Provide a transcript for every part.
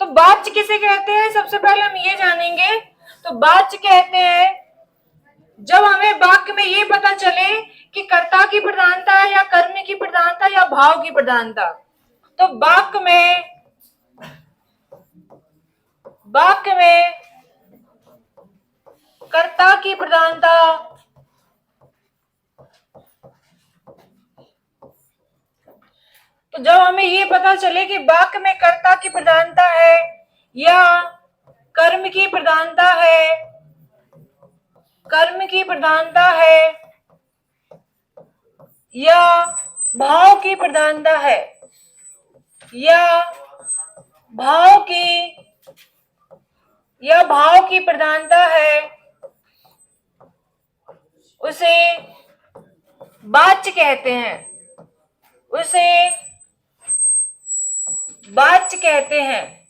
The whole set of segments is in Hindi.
तो वाच्य किसे कहते हैं, सबसे पहले हम ये जानेंगे। तो वाच्य कहते हैं जब हमें वाक्य में ये पता चले कि कर्ता की प्रधानता है या कर्म की प्रधानता या भाव की प्रधानता। तो वाक्य में कर्ता की प्रधानता तो जब हमें ये पता चले कि वाक्य में कर्ता की प्रधानता है या कर्म की प्रधानता है, कर्म की प्रधानता है या भाव की प्रधानता है, या भाव की प्रधानता है, उसे वाच्य कहते हैं, उसे वाच्य कहते हैं।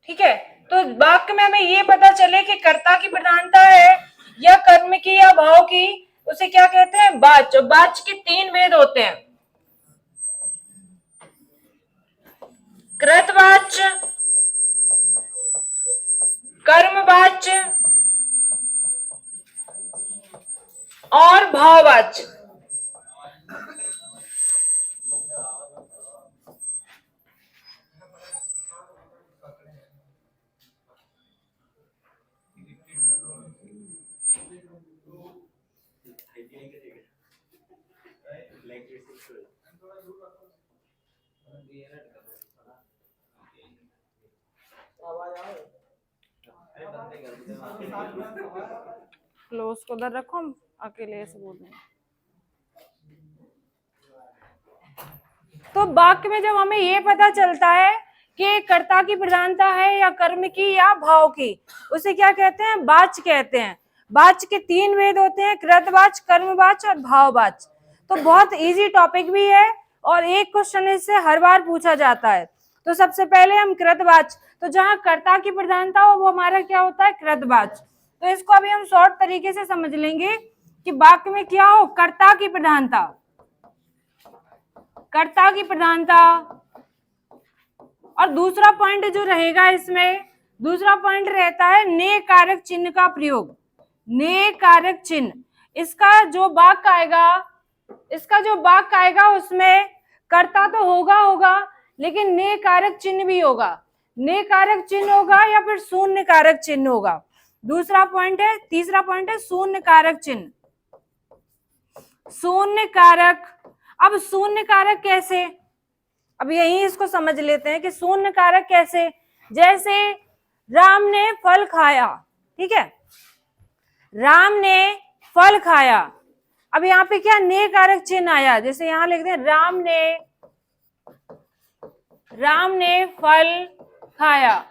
ठीक है, तो वाक्य में हमें ये पता चले कि कर्ता की प्रधानता है या कर्म की या भाव की, उसे क्या कहते हैं, वाच्य। वाच्य के 3 भेद होते हैं, कृतवाच्य, कर्मवाच्य और भाववाच्य। क्लोज को उधर रखो, हम अकेले से बोल रहे हैं। तो वाक्य में जब हमें ये पता चलता है कि कर्ता की प्रधानता है या कर्म की या भाव की, उसे क्या कहते हैं, वाच्य कहते हैं। वाच्य के 3 भेद होते हैं, कृतवाच्य, कर्मवाच्य और भाववाच्य। तो बहुत इजी टॉपिक भी है और एक क्वेश्चन इससे हर बार पूछा जाता है। तो सबसे पहले हम कृतवाच्य, तो जहां कर्ता की प्रधानता हो वो हमारा क्या होता है, कृतवाच्य। तो इसको अभी हम शॉर्ट तरीके से समझ लेंगे कि वाक्य में क्या हो, कर्ता की प्रधानता, कर्ता की प्रधानता। और दूसरा पॉइंट जो रहेगा इसमें, दूसरा पॉइंट रहता है ने कारक चिन्ह का प्रयोग। ने कारक चिन्ह, इसका जो वाक्य आएगा उसमें कर्ता तो होगा लेकिन ने कारक चिन्ह भी होगा। ने कारक चिन्ह होगा या फिर शून्य कारक चिन्ह होगा। दूसरा पॉइंट है, तीसरा पॉइंट है शून्य कारक चिन्ह। शून्य कारक, अब शून्य कारक कैसे, अब यही इसको समझ लेते हैं कि शून्य कारक कैसे। जैसे राम ने फल खाया, ठीक है, राम ने फल खाया। अब यहाँ पे क्या ने कारक चिन्ह आया, जैसे यहां लिखते हैं राम ने फल खाया।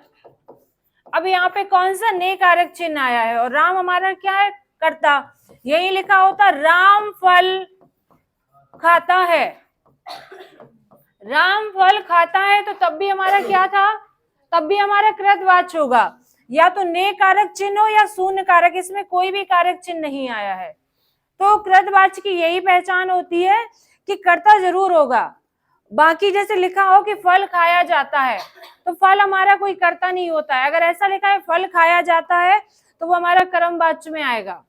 अब यहाँ पे कौन सा ने कारक चिन्ह आया है और राम हमारा क्या है, कर्ता। यही लिखा होता राम फल खाता है, राम फल खाता है, तो तब भी हमारा क्या था, तब भी हमारा कृतवाच्य होगा। या तो ने कारक चिन्ह हो या शून्य कारक, इसमें कोई भी कारक चिन्ह नहीं आया है। तो कृतवाच्य की यही पहचान होती है कि कर्ता जरूर होगा। बाकी जैसे लिखा हो कि फल खाया जाता है, तो फल हमारा कोई कर्ता नहीं होता है। अगर ऐसा लिखा है फल खाया जाता है तो वो हमारा कर्मवाच्य में आएगा।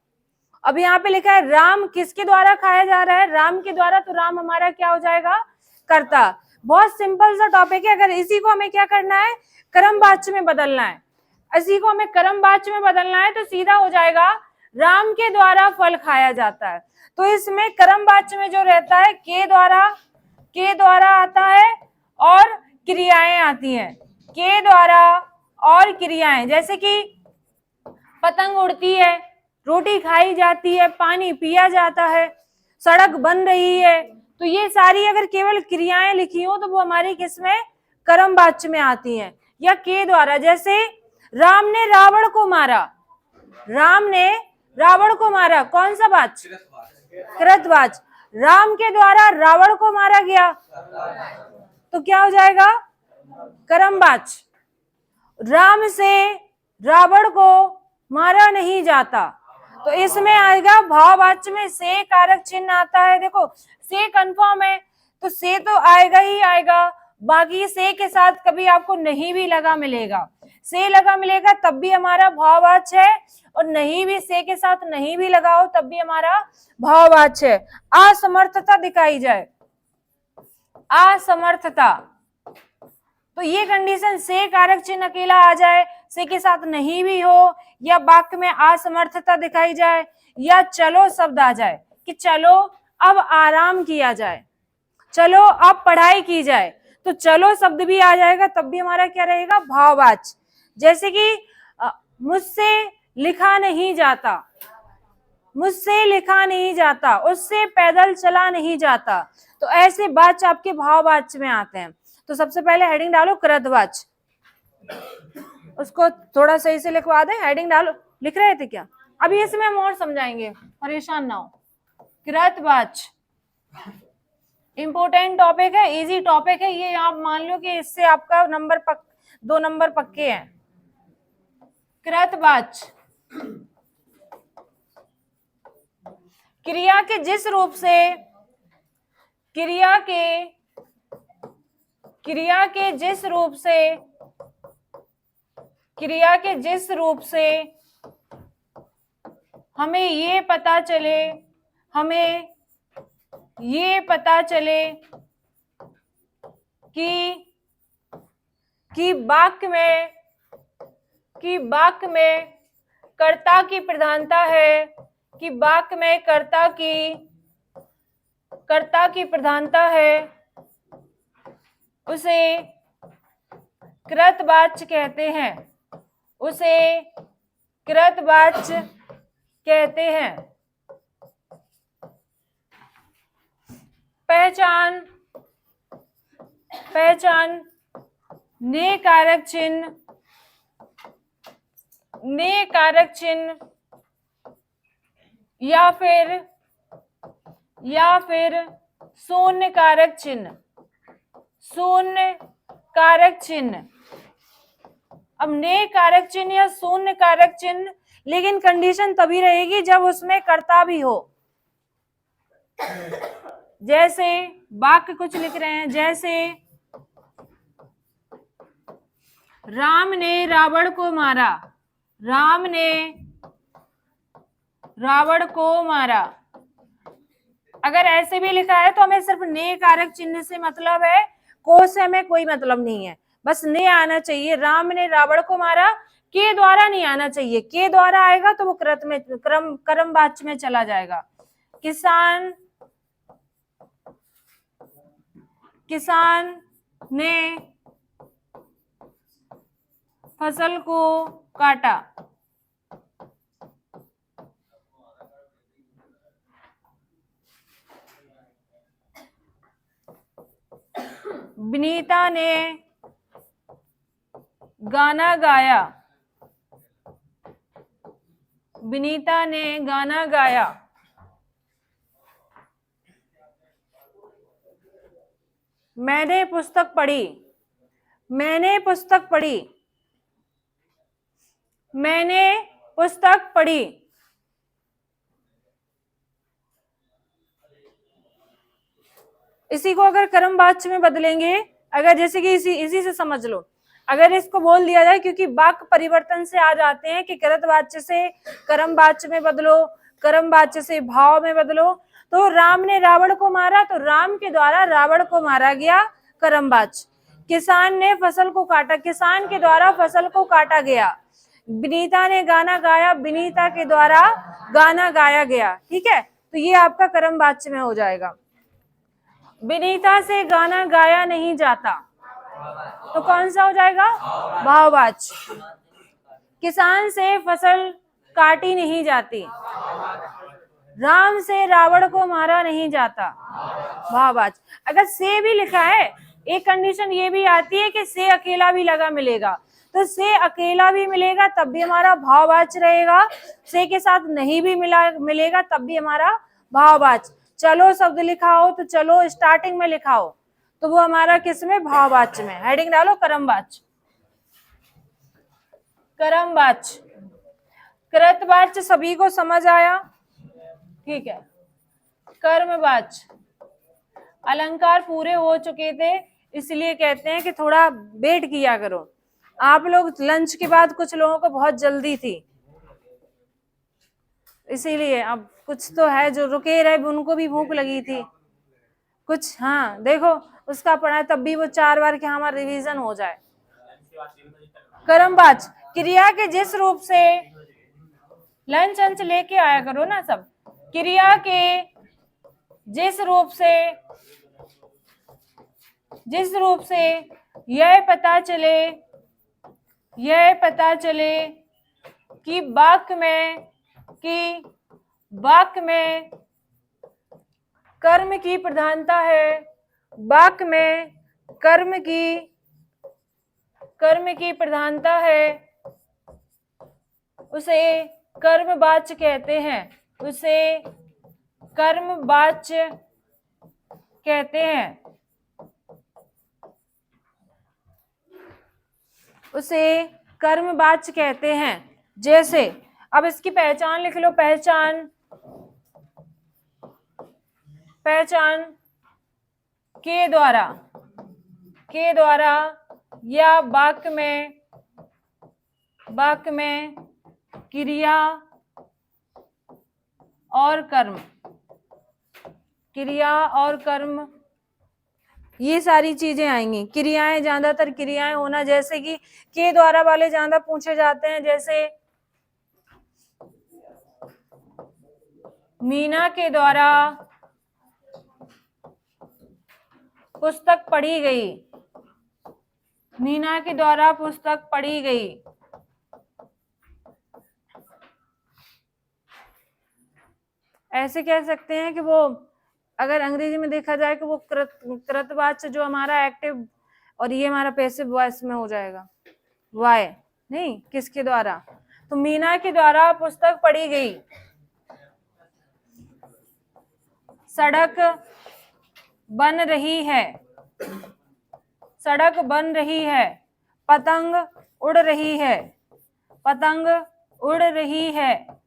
अब यहाँ पे लिखा है राम किसके द्वारा खाया जा रहा है, राम के द्वारा, तो राम हमारा क्या हो जाएगा, कर्ता। बहुत सिंपल सा टॉपिक है। अगर इसी को हमें क्या करना है, कर्मवाच्य में बदलना है, इसी को हमें कर्मवाच्य में बदलना है, तो सीधा हो जाएगा राम के द्वारा फल खाया जाता है। तो इसमें कर्मवाच्य में जो रहता है के द्वारा आता है और क्रियाएं आती हैं, के द्वारा और क्रियाएं। जैसे कि पतंग उड़ती है, रोटी खाई जाती है, पानी पिया जाता है, सड़क बन रही है, तो ये सारी अगर केवल क्रियाएं लिखी हो तो वो हमारी किसमें, कर्मवाच्य में आती हैं, या के द्वारा। जैसे राम ने रावण को मारा, राम ने रावण को मारा, कौन सा वाच्य, कृतवाच्य। राम के द्वारा रावण को मारा गया तो क्या हो जाएगा, कर्मवाच्य। राम से रावण को मारा नहीं जाता, तो इसमें आएगा भाववाच्य में से कारक चिन्ह आता है। देखो से कंफर्म है तो से तो आएगा ही आएगा, बाकी से के साथ कभी आपको नहीं भी लगा मिलेगा, से लगा मिलेगा तब भी हमारा भाववाच्य है, और नहीं भी से के साथ नहीं भी लगा हो तब भी हमारा भाववाच्य है। असमर्थता दिखाई जाए, असमर्थता, तो ये कंडीशन से कारक चिन्ह अकेला आ जाए, से के साथ नहीं भी हो, या वाक्य में असमर्थता दिखाई जाए, या चलो शब्द आ जाए कि चलो अब आराम किया जाए, चलो अब पढ़ाई की जाए, तो चलो शब्द भी आ जाएगा तब भी हमारा क्या रहेगा भाववाच्य। जैसे कि मुझसे लिखा नहीं जाता, मुझसे लिखा नहीं जाता, उससे पैदल चला नहीं जाता, तो ऐसे वाच्य आपके भाववाच्य में आते हैं। तो सबसे पहले हेडिंग डालो कृतवाच्य, उसको थोड़ा सही से लिखवा दे, हेडिंग डालो। लिख रहे थे क्या? अभी इसमें हम और समझाएंगे, परेशान ना हो। कृतवाच्य इंपोर्टेंट टॉपिक है, इजी टॉपिक है ये, आप मान लो कि इससे आपका नंबर 2 नंबर पक्के हैं। कृतवाच्य क्रिया के जिस रूप से हमें ये पता चले कि वाक्य में कर्ता की प्रधानता है, कि वाक्य में कर्ता की प्रधानता है, उसे कृतवाच्य कहते हैं, उसे कृतवाच्य कहते हैं। पहचान ने कारक चिन्ह या फिर शून्य कारक चिन्ह। अब ने कारक चिन्ह या शून्य कारक चिन्ह, लेकिन कंडीशन तभी रहेगी जब उसमें कर्ता भी हो। जैसे वाक्य कुछ लिख रहे हैं, जैसे राम ने रावण को मारा, राम ने रावण को मारा। अगर ऐसे भी लिखा है तो हमें सिर्फ ने कारक चिन्ह से मतलब है, को से हमें कोई मतलब नहीं है, बस ने आना चाहिए। राम ने रावण को मारा, के द्वारा नहीं आना चाहिए, के द्वारा आएगा तो वो कर्म वाच्य में चला जाएगा। किसान ने फसल को काटा, विनीता ने गाना गाया, विनीता ने गाना गाया। मैंने पुस्तक पढ़ी, मैंने पुस्तक पढ़ी, मैंने पुस्तक पढ़ी। इसी को अगर कर्म वाच्य में बदलेंगे, अगर जैसे कि इसी से समझ लो, अगर इसको बोल दिया जाए, क्योंकि वाक्य परिवर्तन से आ जाते हैं कि कृत वाच्य से कर्म वाच्य में बदलो, कर्म वाच्य से भाव में बदलो। तो राम ने रावण को मारा, तो राम के द्वारा रावण को मारा गया, कर्म वाच्य। किसान ने फसल को काटा, किसान के द्वारा फसल को काटा गया। विनीता ने गाना गाया, विनीता के द्वारा गाना गाया गया। ठीक है, तो ये आपका कर्म वाच्य में हो जाएगा। विनीता से गाना गाया नहीं जाता, तो कौन सा हो जाएगा भाववाच्य। किसान से फसल काटी नहीं जाती, राम से रावण को मारा नहीं जाता, भाववाच्य। अगर से भी लिखा है, एक कंडीशन ये भी आती है कि से अकेला भी लगा मिलेगा, तो से अकेला भी मिलेगा तब भी हमारा भाववाच्य रहेगा, से के साथ नहीं भी मिलेगा तब भी हमारा भाववाच्य। चलो शब्द लिखाओ, तो चलो स्टार्टिंग में लिखाओ, तो वो हमारा किस में भाववाच्य में। हेडिंग डालो कर्मवाच्य। कर्मवाच्य कृतवाच्य सभी को समझ आया? ठीक है। कर्मवाच्य अलंकार पूरे हो चुके थे, इसलिए कहते हैं कि थोड़ा वेट किया करो। आप लोग लंच के बाद कुछ लोगों को बहुत जल्दी थी, इसीलिए अब कुछ तो है जो रुके रहे, उनको भी भूख लगी थी कुछ। हाँ देखो उसका पढ़ा तब भी वो 4 बार के हमारा रिवीजन हो जाए। कर्मवाच्य क्रिया के जिस रूप से, लंच अंच लेके आया करो ना सब। क्रिया के जिस रूप से यह पता चले कि वाक्य में कर्म की प्रधानता है, वाक्य में कर्म की प्रधानता है, उसे कर्मवाच्य कहते हैं। उसे कर्मवाच्य कहते हैं। उसे कर्मवाच्य कहते हैं। जैसे अब इसकी पहचान लिख लो। पहचान के द्वारा या वाक्य में क्रिया और कर्म ये सारी चीजें आएंगी। क्रियाएं, ज्यादातर क्रियाएं होना, जैसे कि के द्वारा वाले ज्यादा पूछे जाते हैं। जैसे मीना के द्वारा पुस्तक पढ़ी गई। मीना के द्वारा पुस्तक पढ़ी गई। ऐसे कह सकते हैं कि वो, अगर अंग्रेजी में देखा जाए कि वो कृतवाच्य जो हमारा एक्टिव और ये हमारा पैसिव वॉइस में हो जाएगा। वाई नहीं, किसके द्वारा? तो मीना के द्वारा पुस्तक पढ़ी गई। सड़क बन रही है। सड़क बन रही है। पतंग उड़ रही है। पतंग उड़ रही है।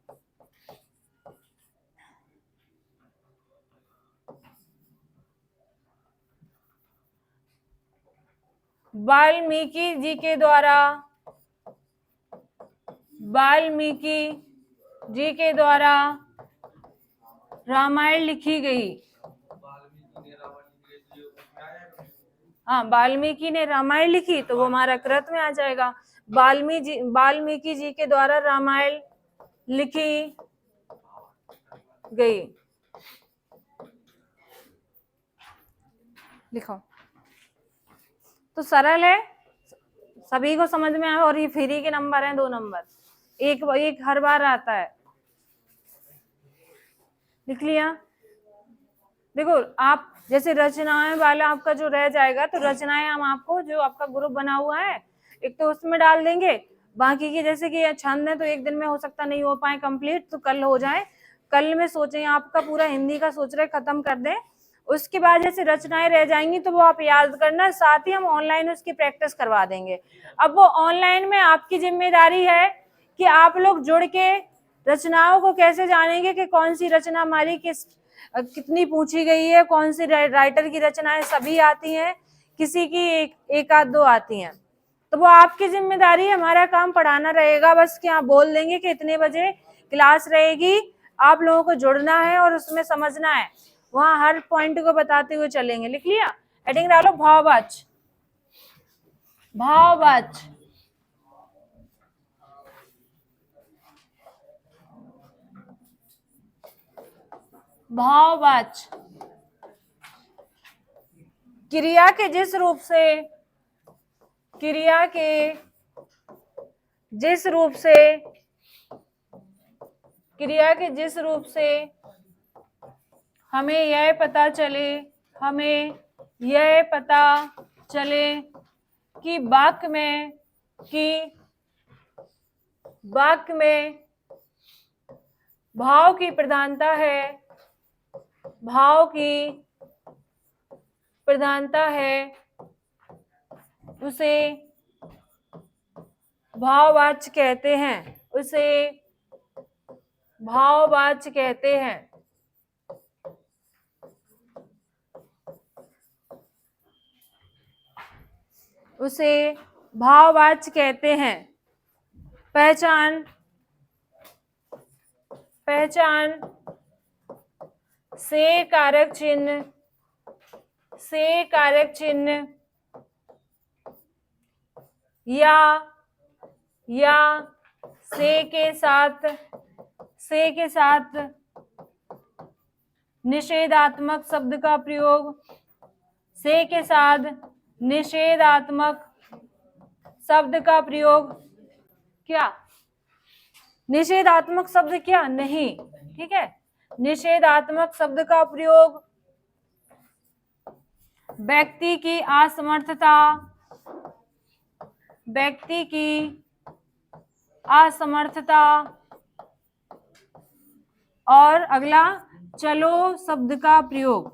वाल्मीकि जी के द्वारा रामायण लिखी गई। हाँ, वाल्मीकि ने रामायण लिखी तो वो हमारा कृत में आ जाएगा। वाल्मीकि जी के द्वारा रामायण लिखी गई। लिखो तो सरल है, सभी को समझ में आया। और ये फ्री के नंबर हैं, 2 नंबर, एक हर बार आता है। लिख लिया? देखो आप जैसे रचनाएं वाला आपका जो रह जाएगा, तो रचनाएं हम आपको जो आपका ग्रुप बना हुआ है एक तो उसमें डाल देंगे। बाकी की जैसे कि छंद है तो एक दिन में हो सकता नहीं हो पाए कंप्लीट, तो कल हो जाए। कल में सोचें आपका पूरा हिंदी का सोच रहे खत्म कर दें। उसके बाद जैसे रचनाएं रह जाएंगी तो वो आप याद करना, साथ ही हम ऑनलाइन उसकी प्रैक्टिस करवा देंगे। अब वो ऑनलाइन में आपकी जिम्मेदारी है कि आप लोग जुड़ के रचनाओं को कैसे जानेंगे कि कौन सी रचना हमारी कितनी पूछी गई है, कौन सी राइटर की रचनाएं सभी आती हैं, किसी की एक आध 2 आती हैं। तो वो आपकी जिम्मेदारी है, हमारा काम पढ़ाना रहेगा। बस क्या बोल देंगे कि इतने बजे क्लास रहेगी, आप लोगों को जुड़ना है और उसमें समझना है। वहां हर पॉइंट को बताते हुए चलेंगे। लिख लिया? हेडिंग डालो भाववाच्य। भाववाच्य भाववाच्य क्रिया के जिस रूप से हमें यह पता चले कि वाक्य में भाव की प्रधानता है, उसे भाववाच्य कहते हैं। उसे भाववाच्य कहते हैं। उसे भाववाच्य कहते हैं। पहचान से कारक चिन्ह या से के साथ निषेधात्मक शब्द का प्रयोग, से के साथ निषेधात्मक शब्द का प्रयोग, क्या निषेधात्मक शब्द क्या नहीं, ठीक है, निषेधात्मक शब्द का प्रयोग व्यक्ति की असमर्थता और अगला चलो शब्द का प्रयोग।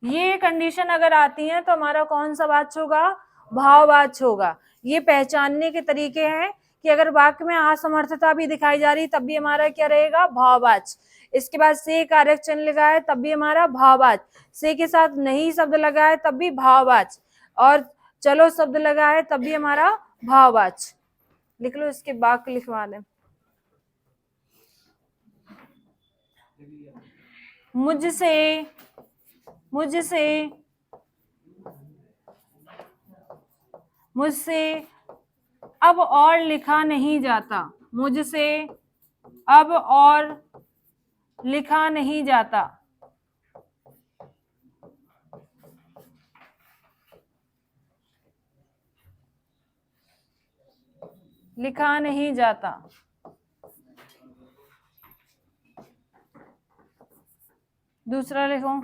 ये कंडीशन अगर आती है तो हमारा कौन सा वाच्य होगा? भाववाच्य होगा। ये पहचानने के तरीके हैं कि अगर वाक्य में असमर्थता भी दिखाई जा रही तब भी हमारा क्या रहेगा? भाववाच्य। इसके बाद से कारक चिन्ह लगा है तब भी हमारा भाववाच्य, से के साथ नहीं शब्द लगा है तब भी भाववाच्य, और चलो शब्द लगा है तब भी हमारा भाववाच्य। लिख लो, इसके वाक्य लिखवा दें। मुझसे अब और लिखा नहीं जाता। मुझसे अब और लिखा नहीं जाता। लिखा नहीं जाता। दूसरा लिखो,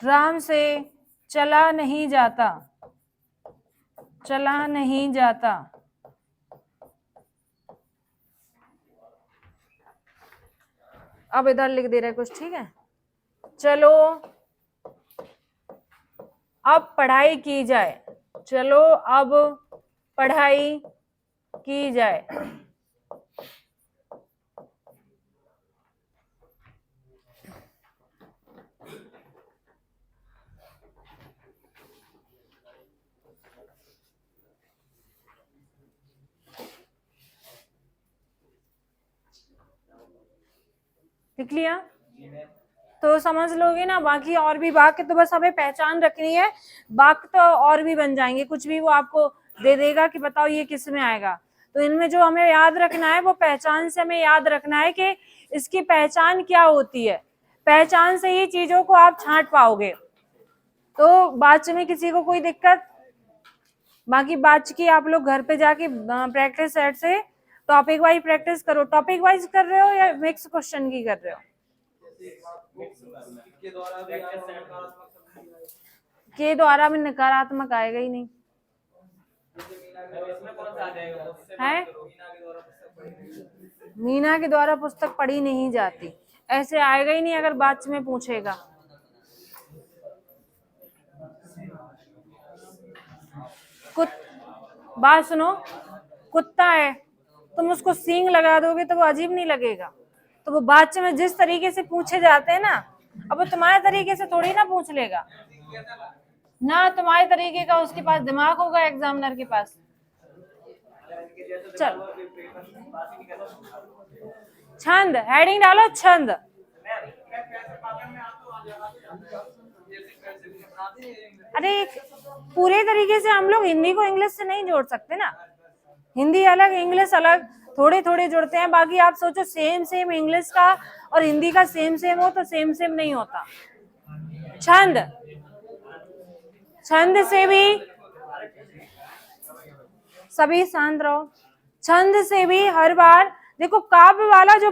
राम से चला नहीं जाता। चला नहीं जाता। अब इधर लिख दे रहे कुछ, ठीक है। चलो अब पढ़ाई की जाए। चलो अब पढ़ाई की जाए। लिख लिया तो समझ लोगे ना। बाकी और भी वाक्य तो बस हमें पहचान रखनी है, वाक्य तो और भी बन जाएंगे, कुछ भी वो आपको दे देगा कि बताओ ये किस में आएगा। तो इनमें जो हमें याद रखना है वो पहचान से हमें याद रखना है कि इसकी पहचान क्या होती है। पहचान से ही चीजों को आप छांट पाओगे। तो वाच्य में किसी को कोई दिक्कत? बाकी वाच्य की आप लोग घर पे जाके प्रैक्टिस सेट से टॉपिक वाइज प्रैक्टिस करो। टॉपिक वाइज कर रहे हो या मिक्स क्वेश्चन की कर रहे हो? के द्वारा में नकारात्मक आएगा ही नहीं है। मीना के द्वारा पुस्तक पढ़ी नहीं जाती, ऐसे आएगा ही नहीं अगर वाच्य में पूछेगा। बात सुनो, कुत्ता है, तुम उसको सींग लगा दोगे तो वो अजीब नहीं लगेगा? तो वो वाच्य में जिस तरीके से पूछे जाते हैं ना, अब वो तुम्हारे तरीके से थोड़ी ना पूछ लेगा ना, तुम्हारे तरीके का उसके पास दिमाग होगा एग्जामिनर के पास। चल छंद, हेडिंग डालो छंद। अरे पूरे तरीके से हम लोग हिंदी को इंग्लिश से नहीं जोड़ सकते ना, हिंदी अलग इंग्लिश अलग, थोड़े थोड़े जुड़ते हैं। बाकी आप सोचो सेम इंग्लिश का और हिंदी का सेम हो तो सेम नहीं होता। छंद से भी, सभी शांत रहो, छंद से भी हर बार देखो काव्य वाला जो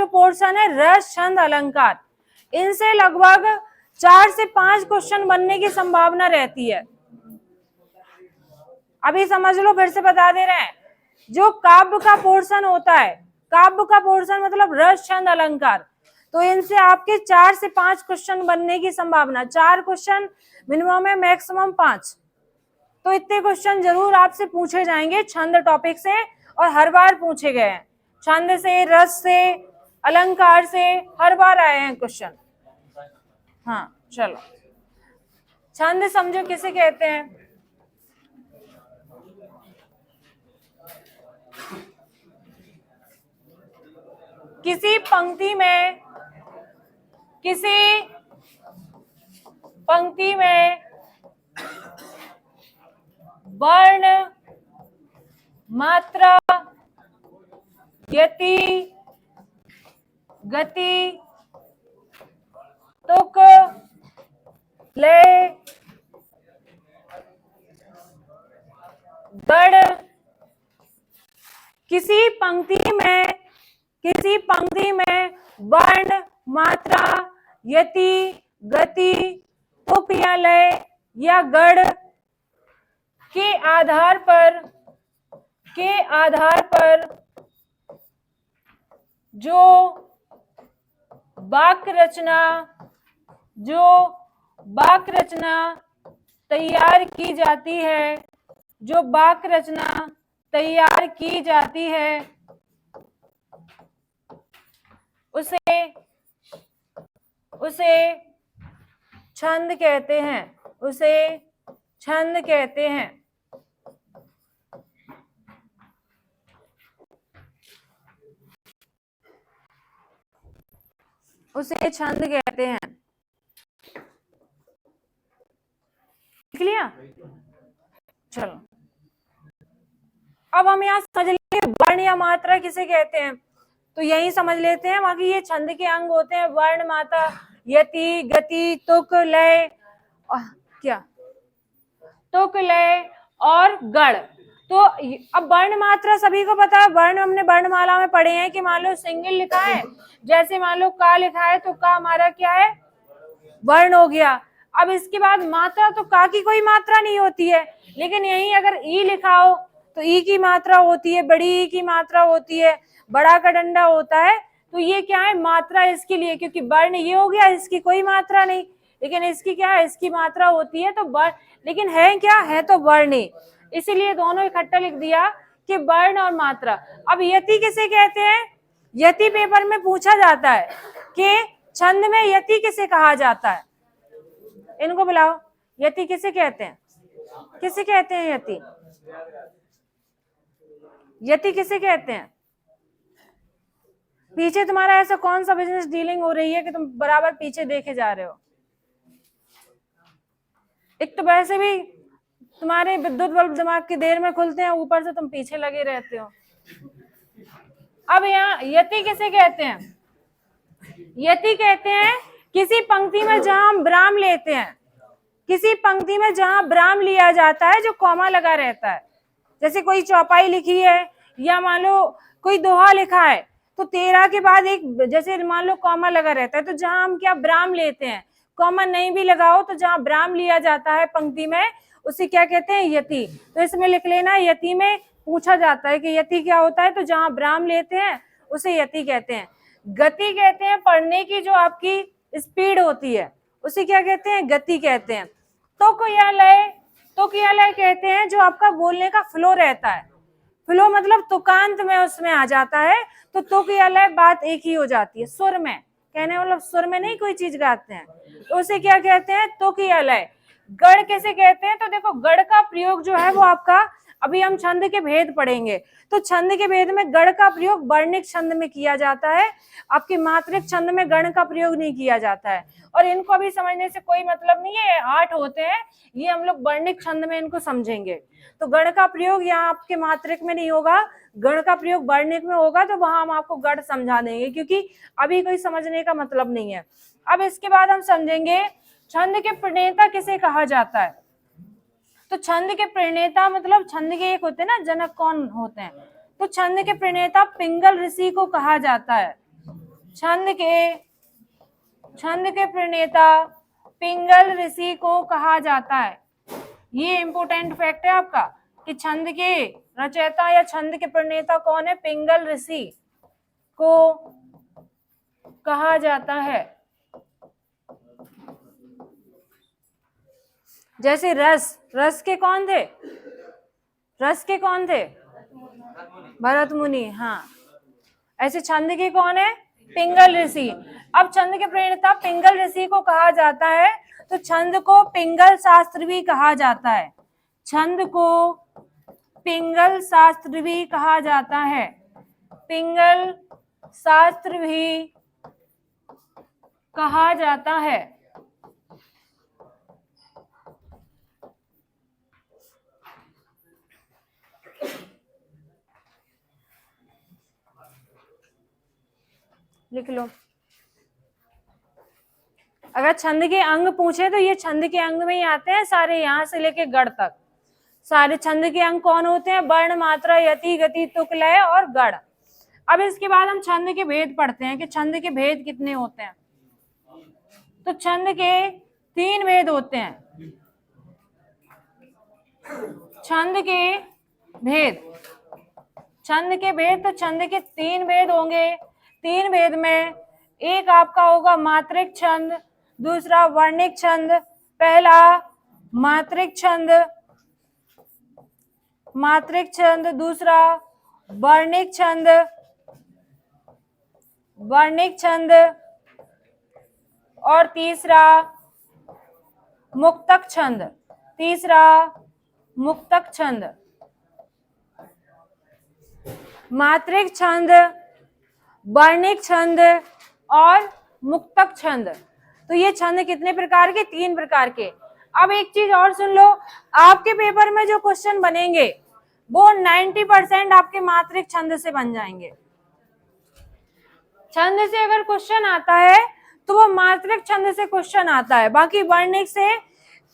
पोर्शन है रस छंद अलंकार, इनसे लगभग 4 से 5 क्वेश्चन बनने की संभावना रहती है। अभी समझ लो, फिर से बता दे रहे हैं, जो काव्य का पोर्शन होता है, काव्य का पोर्शन मतलब रस छंद अलंकार, तो इनसे आपके 4 से 5 क्वेश्चन बनने की संभावना, 4 क्वेश्चन मिनिमम है, मैक्सिमम 5। तो इतने क्वेश्चन जरूर आपसे पूछे जाएंगे छंद टॉपिक से, और हर बार पूछे गए हैं। छंद से, रस से, अलंकार से हर बार आए हैं क्वेश्चन। हाँ चलो, छंद समझो किसे कहते हैं। किसी पंक्ति में वर्ण, मात्रा, यति, गति, तुक, लय, गढ़। किसी पंक्ति में वर्ण, मात्रा, यति, गति, तुक या लय या गढ़ के आधार पर जो वाक्य रचना तैयार की जाती है, उसे छंद कहते हैं। उसे छंद कहते हैं। लिख लिया? चलो, अब हम यहाँ समझ लेंगे वर्ण या मात्रा किसे कहते हैं। तो यही समझ लेते हैं, बाकी ये छंद के अंग होते हैं, वर्ण, मात्रा, यति, गति, तुक, लय, तुक, लय और गढ़। तो अब वर्ण मात्रा सभी को पता है, वर्ण हमने वर्णमाला में पढ़े हैं कि मान लो सिंगल लिखा है, जैसे मान लो का लिखा है तो का हमारा क्या है, वर्ण हो गया। अब इसके बाद मात्रा, तो का की कोई मात्रा नहीं होती है, लेकिन यही अगर ई लिखा हो तो ई की मात्रा होती है, बड़ी ई की मात्रा होती है, बड़ा का डंडा होता है। तो ये क्या है, मात्रा इसके लिए, क्योंकि वर्ण ये हो गया, इसकी कोई मात्रा नहीं, लेकिन इसकी क्या है, इसकी मात्रा होती है। तो वर्ण, लेकिन है क्या है, तो वर्ण ही, इसीलिए दोनों इकट्ठा लिख दिया कि वर्ण और मात्रा। अब यति किसे कहते हैं? यति पेपर में पूछा जाता है कि छंद में यति किसे कहा जाता है। इनको बुलाओ, यति किसे कहते हैं? किसे कहते हैं यति? यति किसे कहते हैं? पीछे तुम्हारा ऐसा कौन सा बिजनेस डीलिंग हो रही है कि तुम बराबर पीछे देखे जा रहे हो? एक तो वैसे भी तुम्हारे विद्युत बल्ब दिमाग की देर में खुलते हैं, ऊपर से तुम पीछे लगे रहते हो। अब यहाँ यति किसे कहते हैं? यति कहते हैं किसी पंक्ति में जहां हम विराम लेते हैं, किसी पंक्ति में जहां विराम लिया जाता है जो कॉमा लगा रहता है। जैसे कोई चौपाई लिखी है या मान लो कोई दोहा लिखा है, तो 13 के बाद एक जैसे मान लो कॉमा लगा रहता है, तो जहां हम क्या विराम लेते हैं, कॉमा नहीं भी लगाओ तो जहां विराम लिया जाता है पंक्ति में, उसे क्या कहते हैं? यति। तो इसमें लिख लेना, यति में पूछा जाता है कि यति क्या होता है, तो जहां विराम लेते हैं उसे यति कहते हैं। गति कहते हैं पढ़ने की जो आपकी स्पीड होती है, उसे क्या कहते हैं? गति कहते हैं। तुक या लय कहते हैं जो आपका बोलने का फ्लो रहता है। फ्लो मतलब तुकांत में उसमें आ जाता है, तो तुक या लय बात एक ही हो जाती है। सुर में कहने मतलब सुर में नहीं कोई चीज गाते हैं, तो उसे क्या कहते हैं? तुक या लय। गढ़ कैसे कहते हैं? तो देखो गढ़ का प्रयोग जो है वो आपका, अभी हम छंद के भेद पढ़ेंगे, तो छंद के भेद में गढ़ का प्रयोग वर्णिक छंद में किया जाता है, आपके मात्रिक छंद में गण का प्रयोग नहीं किया जाता है। और इनको अभी समझने से कोई मतलब नहीं है, 8 होते हैं, ये हम लोग वर्णिक छंद में इनको समझेंगे। तो गण का प्रयोग यहाँ आपके मात्रिक में नहीं होगा, गण का प्रयोग वर्णिक में होगा, तो वहां हम आपको गढ़ समझा देंगे, क्योंकि अभी कोई समझने का मतलब नहीं है। अब इसके बाद हम समझेंगे छंद के प्रणेता किसे कहा जाता है। तो छंद के प्रणेता मतलब छंद के एक होते हैं ना जनक, कौन होते हैं, तो छंद के प्रणेता पिंगल ऋषि को कहा जाता है। छंद के प्रणेता पिंगल ऋषि को कहा जाता है। ये इंपोर्टेंट फैक्ट है आपका कि छंद के रचयिता या छंद के प्रणेता कौन है? पिंगल ऋषि को कहा जाता है। जैसे रस, रस के कौन थे? रस के कौन थे? भरत मुनि। हाँ, ऐसे छंद के कौन है? पिंगल ऋषि। अब छंद के प्रणेता पिंगल ऋषि को कहा जाता है, तो छंद को पिंगल शास्त्र भी कहा जाता है। छंद को पिंगल शास्त्र भी कहा जाता है। पिंगल शास्त्र भी कहा जाता है। लिख लो। अगर छंद के अंग पूछे तो ये छंद के अंग में ही आते हैं सारे, यहां से लेके गढ़ तक। सारे छंद के अंग कौन होते हैं? वर्ण, मात्रा, यति, गति, तुक, लय और गढ़। अब इसके बाद हम छंद के भेद पढ़ते हैं कि छंद के भेद कितने होते हैं। तो छंद के 3 भेद होते हैं। छंद के भेद, छंद के भेद, तो छंद के 3 भेद होंगे। 3 भेद में एक आपका होगा मात्रिक छंद, दूसरा वर्णिक छंद। पहला मात्रिक छंद, मात्रिक छंद, दूसरा वर्णिक छंद, वर्णिक छंद, और तीसरा मुक्तक छंद। तीसरा मुक्तक छंद। मात्रिक छंद, वर्णिक छंद और मुक्तक छंद। तो ये छंद कितने प्रकार के? 3 प्रकार के। अब एक चीज और सुन लो, आपके पेपर में जो क्वेश्चन बनेंगे वो 90% आपके मात्रिक छंद से बन जाएंगे। छंद से अगर क्वेश्चन आता है तो वो मात्रिक छंद से क्वेश्चन आता है, बाकी वर्णिक से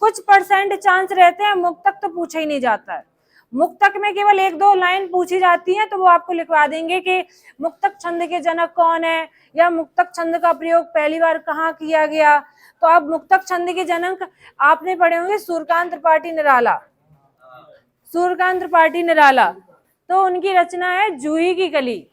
कुछ परसेंट चांस रहते हैं। मुक्तक तो पूछा ही नहीं जाता है। मुक्तक में केवल 1-2 लाइन पूछी जाती है, तो वो आपको लिखवा देंगे कि मुक्तक छंद के जनक कौन है, या मुक्तक छंद का प्रयोग पहली बार कहाँ किया गया। तो अब मुक्तक छंद के जनक आपने पढ़े होंगे सूर्यकांत त्रिपाठी निराला। सूर्यकांत त्रिपाठी निराला, तो उनकी रचना है जूही की कली।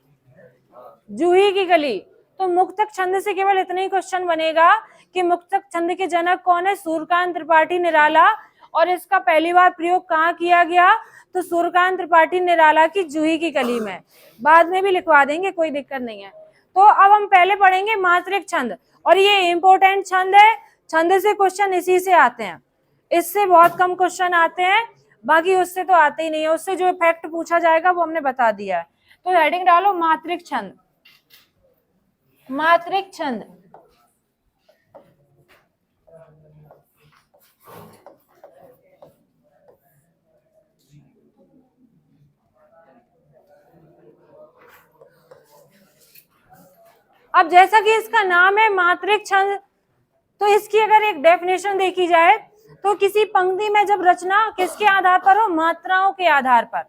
जूही की कली। तो मुक्तक छंद से केवल इतना ही क्वेश्चन बनेगा कि मुक्तक छंद के जनक कौन है? सूर्यकांत त्रिपाठी निराला। और इसका पहली बार प्रयोग कहाँ किया गया? तो सूर्यकांत त्रिपाठी निराला की जूही की कली में। बाद में भी लिखवा देंगे, कोई दिक्कत नहीं है। तो अब हम पहले पढ़ेंगे मात्रिक छंद, और ये इंपॉर्टेंट छंद है। छंद से क्वेश्चन इसी से आते हैं, इससे बहुत कम क्वेश्चन आते हैं, बाकी उससे तो आते ही नहीं है। उससे जो फैक्ट पूछा जाएगा वो हमने बता दिया है। तो हेडिंग डालो मात्रिक छंद। मात्रिक छंद। अब जैसा कि इसका नाम है मात्रिक छंद, तो इसकी अगर एक डेफिनेशन देखी जाए तो किसी पंक्ति में जब रचना किसके आधार पर हो? मात्राओं के आधार पर।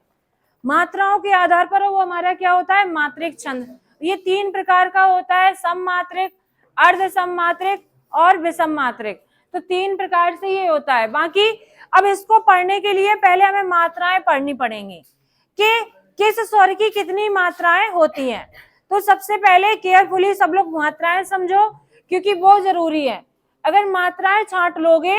मात्राओं के आधार पर हो, वो हमारा क्या होता है? मात्रिक छंद। ये 3 प्रकार का होता है, सममात्रिक, अर्ध सममात्रिक और विषम मात्रिक। तो 3 प्रकार से ये होता है। बाकी अब इसको पढ़ने के लिए पहले हमें मात्राएं पढ़नी पड़ेंगी कि किस स्वर की कितनी मात्राएं होती हैं। तो सबसे पहले केयरफुली सब लोग मात्राएं समझो, क्योंकि वो जरूरी है। अगर मात्राएं छांट लोगे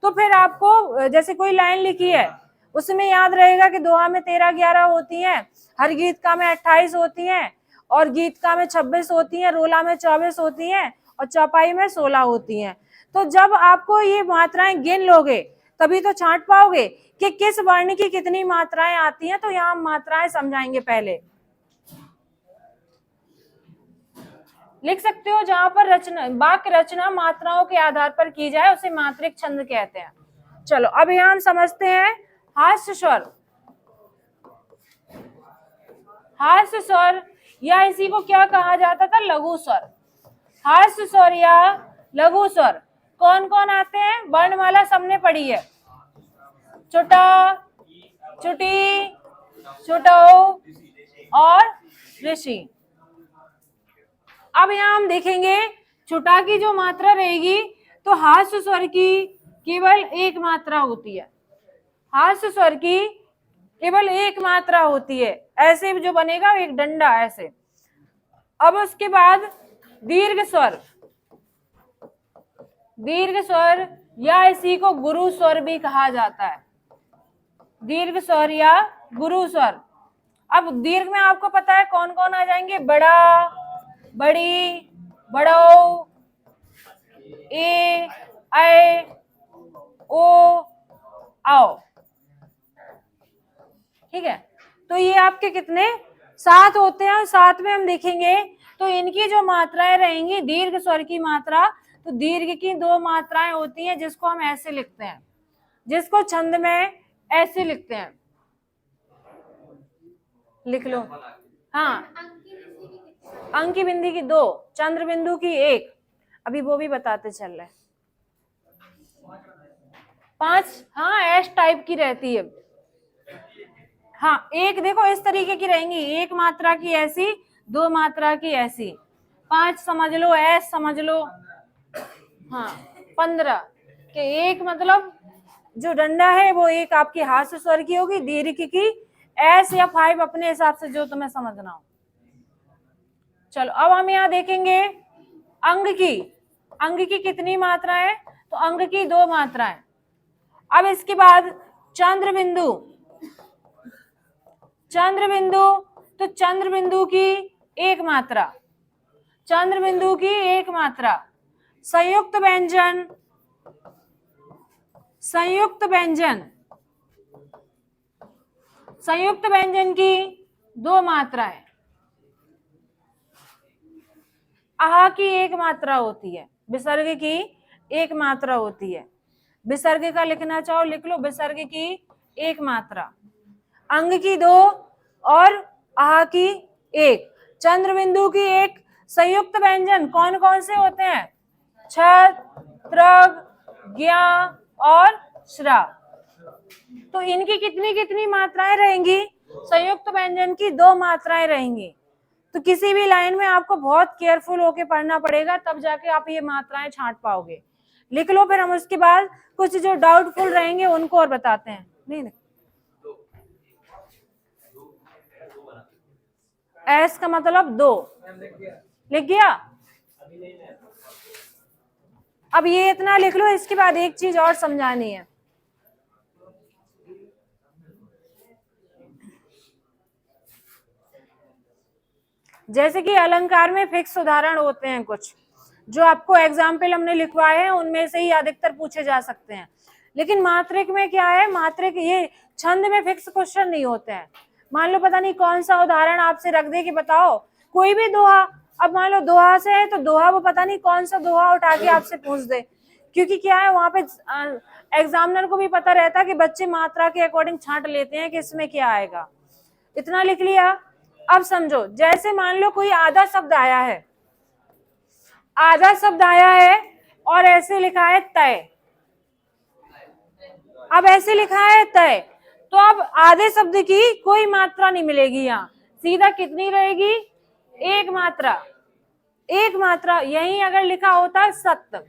तो फिर आपको, जैसे कोई लाइन लिखी है उसमें याद रहेगा कि दोहा में 13-11 होती हैं, हर गीतका में 28 होती हैं, और गीतका में 26 होती हैं, रोला में 24 होती हैं, और चौपाई में 16 होती हैं। तो जब आपको ये मात्राएं गिन लोगे तभी तो छांट पाओगे कि किस वर्ण की कितनी मात्राएं आती हैं। तो यहाँ मात्राएं समझाएंगे। पहले लिख सकते हो, जहां पर रचना, वाक्य रचना मात्राओं के आधार पर की जाए उसे मात्रिक छंद कहते हैं। चलो अब यहाँ हम समझते हैं हास्य स्वर। हास्य स्वर या इसी को क्या कहा जाता था? लघु स्वर। हास्य स्वर या लघु स्वर कौन कौन आते हैं? वर्णमाला सबने पढ़ी है, चुटा, चुटी, चुटो और ऋषि। अब यहाँ हम देखेंगे चुटा की जो मात्रा रहेगी, तो हास्य स्वर की केवल 1 मात्रा होती है। हास्य स्वर की केवल 1 मात्रा होती है। ऐसे जो बनेगा एक डंडा ऐसे। अब उसके बाद दीर्घ स्वर, दीर्घ स्वर या इसी को गुरु स्वर भी कहा जाता है, दीर्घ स्वर या गुरु स्वर। अब दीर्घ में आपको पता है कौन कौन आ जाएंगे, बड़ा, बड़ी, बड़ो, ए, ऐ, ओ, आओ। ठीक है, तो ये आपके कितने 7 होते हैं, और 7 में हम देखेंगे तो इनकी जो मात्राएं रहेंगी, दीर्घ स्वर की मात्रा, तो दीर्घ की 2 मात्राएं होती हैं जिसको हम ऐसे लिखते हैं, जिसको छंद में ऐसे लिखते हैं, लिख लो। हाँ, अंक की बिंदी की 2, चंद्र बिंदु की 1, अभी वो भी बताते चल रहे हैं। 5, हाँ एस टाइप की रहती है। हाँ, एक देखो इस तरीके की रहेंगी, 1 मात्रा की ऐसी, 2 मात्रा की ऐसी, 5 समझ लो, एस समझ लो। हाँ, 15 के 1 मतलब जो डंडा है वो एक आपकी हास्य स्वर की होगी, दीर्घ की एस या 5 अपने हिसाब से जो तुम्हें समझना हो। चलो अब हम यहाँ देखेंगे अंग की, अंग की कितनी मात्राएं, तो अंग की 2 मात्राएं। अब इसके बाद चंद्र बिंदु, चंद्र बिंदु, तो चंद्र बिंदु की 1 मात्रा, चंद्र बिंदु की 1 मात्रा। संयुक्त व्यंजन, संयुक्त व्यंजन, संयुक्त व्यंजन की 2 मात्राएं। आहा की 1 मात्रा होती है, विसर्ग की 1 मात्रा होती है। विसर्ग का लिखना चाहो लिख लो, विसर्ग की 1 मात्रा, अंग की 2 और आहा की 1। चंद्र बिंदु की 1। संयुक्त व्यंजन कौन कौन से होते हैं, छद, त्रग, ज्ञा और श्रा। तो इनकी कितनी कितनी मात्राएं रहेंगी, संयुक्त व्यंजन की 2 मात्राएं रहेंगी। तो किसी भी लाइन में आपको बहुत केयरफुल होके पढ़ना पड़ेगा, तब जाके आप ये मात्राएं छांट पाओगे। लिख लो, फिर हम उसके बाद कुछ जो डाउटफुल रहेंगे उनको और बताते हैं। नहीं, एस का मतलब 2, लिख गया। अब ये इतना लिख लो, इसके बाद एक चीज और समझानी है। जैसे कि अलंकार में फिक्स उदाहरण होते हैं कुछ, जो आपको एग्जाम्पल हमने लिखवाए हैं उनमें से ही अधिकतर पूछे जा सकते हैं। लेकिन मात्रिक में क्या है, मात्रिक ये छंद में फिक्स क्वेश्चन नहीं होते हैं। मान लो पता नहीं कौन सा उदाहरण आपसे रख दे कि बताओ कोई भी दोहा, अब मान लो दोहा से है तो दोहा वो पता नहीं कौन सा दोहा उठा के आपसे पूछ दे, क्योंकि क्या है वहां पे एग्जामिनर को भी पता रहता है कि बच्चे मात्रा के अकॉर्डिंग छांट लेते हैं कि इसमें क्या आएगा। इतना लिख लिया। अब समझो, जैसे मान लो कोई आधा शब्द आया है, आधा शब्द आया है और ऐसे लिखा है तय। अब ऐसे लिखा है तय, तो अब आधे शब्द की कोई मात्रा नहीं मिलेगी, यहाँ सीधा कितनी रहेगी, 1 मात्रा, 1 मात्रा। यही अगर लिखा होता है सत्य,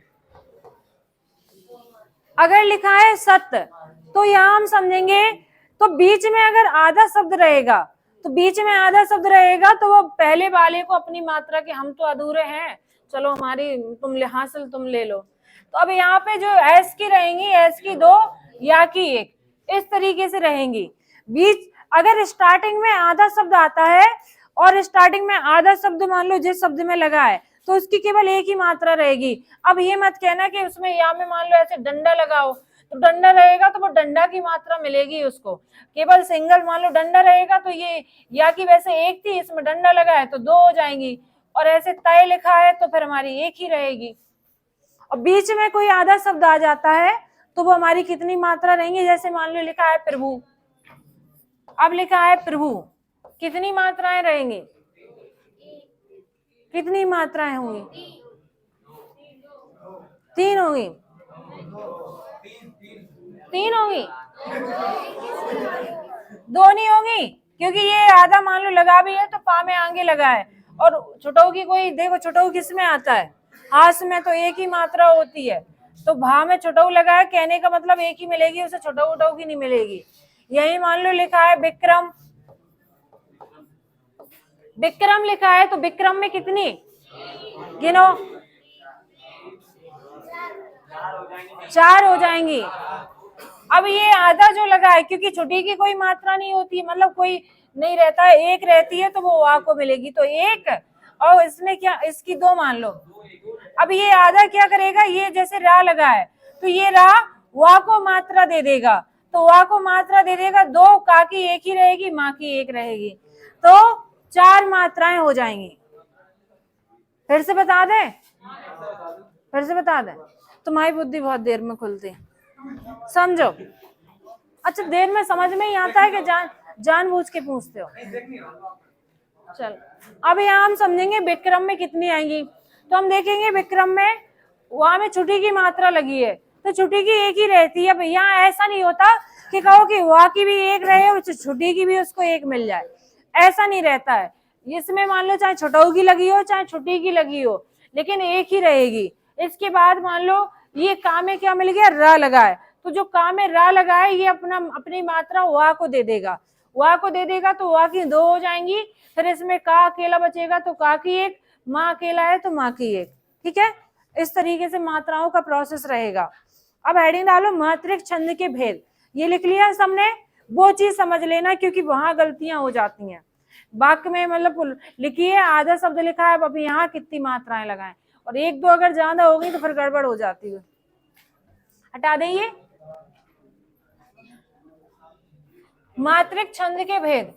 अगर लिखा है सत्य, तो यहाँ हम समझेंगे, तो बीच में अगर आधा शब्द रहेगा, तो बीच में आधा शब्द रहेगा तो वो पहले वाले को अपनी मात्रा के हम तो अधूरे हैं, चलो हमारी तुम हासिल तुम ले लो। तो अब यहाँ पे जो एस की रहेंगी, एस की 2 या की 1, इस तरीके से रहेंगी। बीच अगर स्टार्टिंग में आधा शब्द आता है और स्टार्टिंग में आधा शब्द मान लो जिस शब्द में लगा है, तो उसकी केवल 1 ही मात्रा रहेगी। अब ये मत कहना कि उसमें यहाँ में मान लो ऐसे डंडा लगाओ, तो डंडा रहेगा तो वो डंडा की मात्रा मिलेगी उसको, केवल सिंगल मान लो डंडा रहेगा तो ये या की वैसे 1 थी, इसमें डंडा लगा है तो 2 हो जाएंगी, और ऐसे तय लिखा है तो फिर हमारी 1 ही रहेगी। और बीच में कोई आधा शब्द आ जाता है तो वो हमारी कितनी मात्रा रहेंगी, जैसे मान लो लिखा है प्रभु, अब लिखा है प्रभु, कितनी मात्राएं रहेंगी, कितनी मात्राएं होंगी, 3 होंगी, 3 होंगी, 2 नहीं होंगी, क्योंकि ये आधा मान लो लगा भी है तो पा में आगे लगा है, और छुटऊ की कोई देखो, छुटऊ किस में आता है, हास में, तो 1 ही मात्रा होती है, तो भा में छुटऊ लगा है, कहने का मतलब 1 ही मिलेगी, उसे छुटऊ उटऊ की नहीं मिलेगी। यही मान लो लिखा है विक्रम, विक्रम लिखा है तो विक्रम में कितनी गिनो, 4 हो जाएंगी। अब ये आधा जो लगा है, क्योंकि छुट्टी की कोई मात्रा नहीं होती, मतलब कोई नहीं रहता है, एक रहती है तो वो वा को मिलेगी, तो एक, और इसमें क्या, इसकी 2 मान लो। अब ये आधा क्या करेगा, ये जैसे रा लगा है तो ये रा वा को मात्रा दे देगा, तो वा को मात्रा दे देगा, 2 का की 1 ही रहेगी, माँ की 1 रहेगी, तो 4 मात्राएं हो जाएंगी। फिर से बता दें, फिर से बता दें, तुम्हारी बुद्धि बहुत देर में खुलती, समझो। अच्छा, देर में समझ में ही आता है कि जानबूझ के पूछते हो। चल, अब यहाँ हम समझेंगे विक्रम में कितनी आएंगी, तो हम देखेंगे विक्रम में वहां में छुट्टी की मात्रा लगी है तो छुट्टी की 1 ही रहती है। यहाँ ऐसा नहीं होता कि कहो कि वहां की भी 1 रहे और छुट्टी की भी उसको 1 मिल जाए, ऐसा नहीं रहता है। इसमें मान लो चाहे छुटाऊ की लगी हो चाहे छुट्टी की लगी हो, लेकिन 1 ही रहेगी। इसके बाद मान लो ये का में क्या मिल गया, रा लगा है, तो जो का में रा लगा है ये अपनी मात्रा वा को दे देगा, वा को दे देगा तो वा की 2 हो जाएंगी। फिर इसमें का अकेला बचेगा तो का की 1, माँ अकेला है तो माँ की 1। ठीक है, इस तरीके से मात्राओं का प्रोसेस रहेगा। अब हेडिंग डालो मात्रिक छंद के भेद, ये लिख लिया सबने, वो चीज समझ लेना क्योंकि वहां गलतियां हो जाती हैं वाक्य में, मतलब लिखिए आधा शब्द लिखा है, अब यहाँ कितनी मात्राएं लगाएं, और 1-2 अगर ज्यादा होगी तो फिर गड़बड़ हो जाती है, हटा देंगे। मात्रिक छंद के भेद,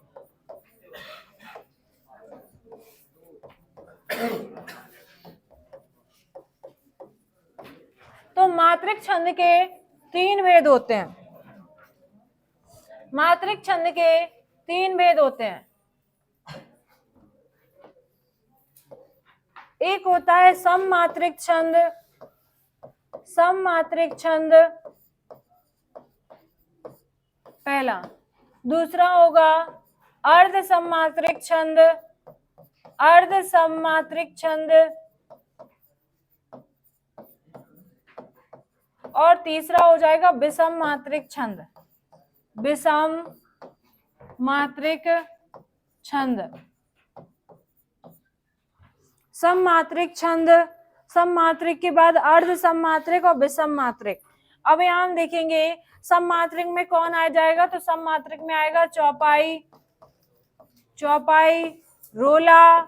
तो मात्रिक छंद के 3 भेद होते हैं। मात्रिक छंद के 3 भेद होते हैं। एक होता है सममात्रिक छंद, सममात्रिक छंद पहला। दूसरा होगा अर्ध सममात्रिक छंद, अर्ध सममात्रिक छंद, और तीसरा हो जाएगा विषम मात्रिक छंद, विषम मात्रिक छंद। सममात्रिक छंद, सममात्रिक के बाद अर्ध सममात्रिक और विषम मात्रिक। अब यहाँ हम देखेंगे सममात्रिक में कौन आ जाएगा, तो सममात्रिक में आएगा चौपाई, चौपाई, रोला,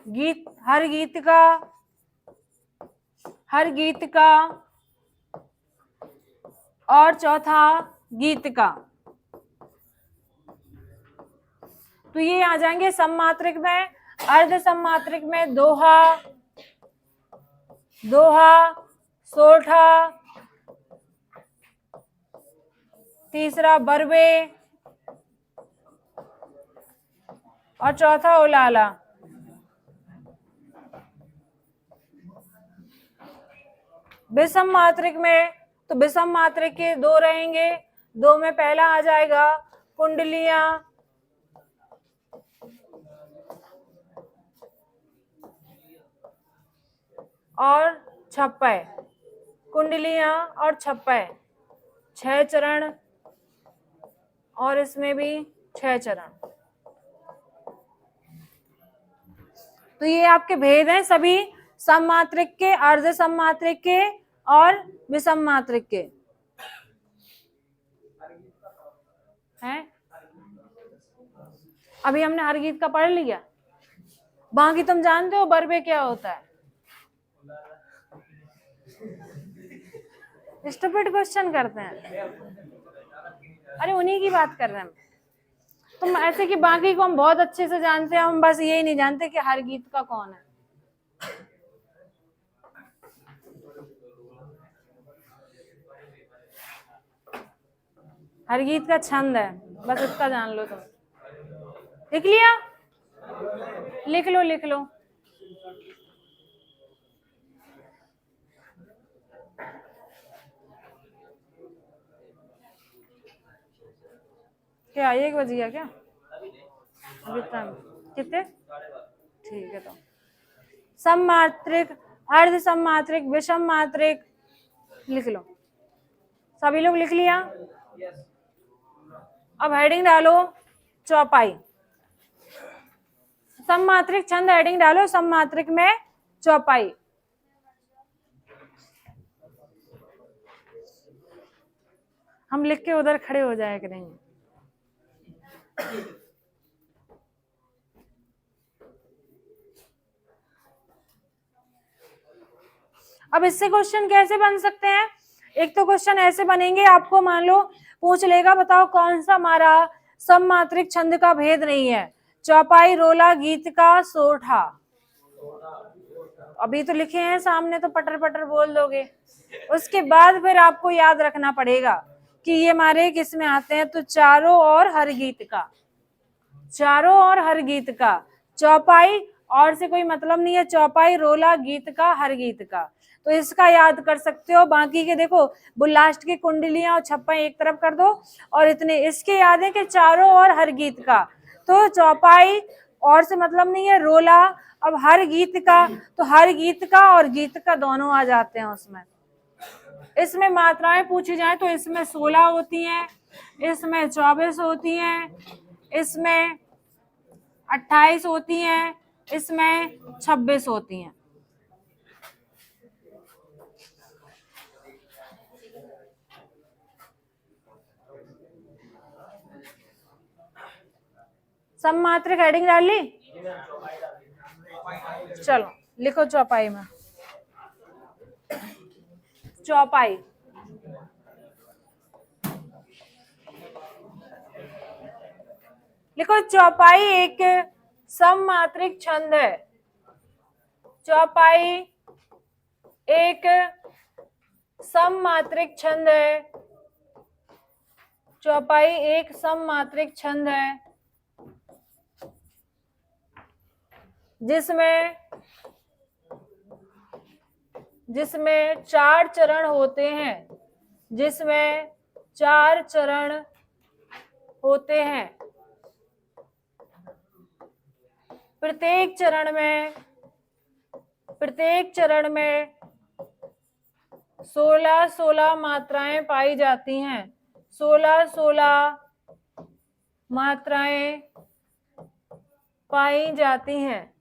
गीत, हर गीत का, हर गीत का, और चौथा गीत का। तो ये आ जाएंगे सममात्रिक में। अर्ध सममात्रिक में दोहा, दोहा, सोठा, तीसरा बरवे, और चौथा उलाला। विषम मात्रिक में, तो विषम मात्रिक के 2 रहेंगे, 2 में पहला आ जाएगा कुंडलियां, और छप्पय, कुंडलियां और छप्पय, 6 चरण, और इसमें भी 6 चरण। तो ये आपके भेद हैं सभी सममात्रिक के, अर्ध सममात्रिक के और विषम मात्रिक के हैं। अभी हमने हर गीत का पढ़ लिया, बाकी तुम जानते हो बरबे क्या होता है? स्टूपिड क्वेश्चन करते हैं, अरे उन्हीं की बात कर रहे हैं। तुम ऐसे कि बाकी को हम बहुत अच्छे से जानते हैं, हम बस यही नहीं जानते कि हर गीत का कौन है। हर गीत का छंद है, बस इतना जान लो तुम। लिख लिया? लिख लो, लिख लो। क्या 1 बज गया क्या? अभी टाइम कितने? ठीक है, तो सममात्रिक, अर्ध सममात्रिक, विषम मात्रिक लिख लो। सभी लोग लिख लिया? अब हेडिंग डालो चौपाई। सममात्रिक छंद हेडिंग डालो, सममात्रिक में चौपाई। हम लिख के उधर खड़े हो जाया करेंगे। अब इससे क्वेश्चन कैसे बन सकते हैं? एक तो क्वेश्चन ऐसे बनेंगे, आपको मान लो पूछ लेगा बताओ कौन सा हमारा सममात्रिक छंद का भेद नहीं है। चौपाई, रोला, गीत का, सोठा। अभी तो लिखे हैं सामने तो पटर पटर बोल दोगे। उसके बाद फिर आपको याद रखना पड़ेगा कि ये हमारे किस में आते हैं। तो चारों और हर गीत का, चारों और हर गीत का, चौपाई और से कोई मतलब नहीं है, चौपाई, रोला, गीत का, हर गीत का। तो इसका याद कर सकते हो। बाकी के देखो बुलास्ट की कुंडलियां और छप्पा एक तरफ कर दो और इतने इसके याद है कि चारों और हर गीत का। तो चौपाई और से मतलब नहीं है, रोला। अब हर गीत का, तो हर गीत का और गीत का दोनों आ जाते हैं उसमें। इसमें मात्राएं पूछी जाए तो इसमें 16 होती हैं, इसमें 24 होती हैं, इसमें 28 होती हैं, इसमें 26 होती हैं। सममात्रिक हेडिंग डाल ली? चलो लिखो चौपाई में। चौपाई, लिखो चौपाई एक सममात्रिक छंद है। चौपाई एक सममात्रिक छंद है। चौपाई एक सममात्रिक छंद है जिसमें 4 चरण होते हैं, जिसमें 4 चरण होते हैं। प्रत्येक चरण में 16 मात्राएं पाई जाती हैं। 16 मात्राएं पाई जाती हैं।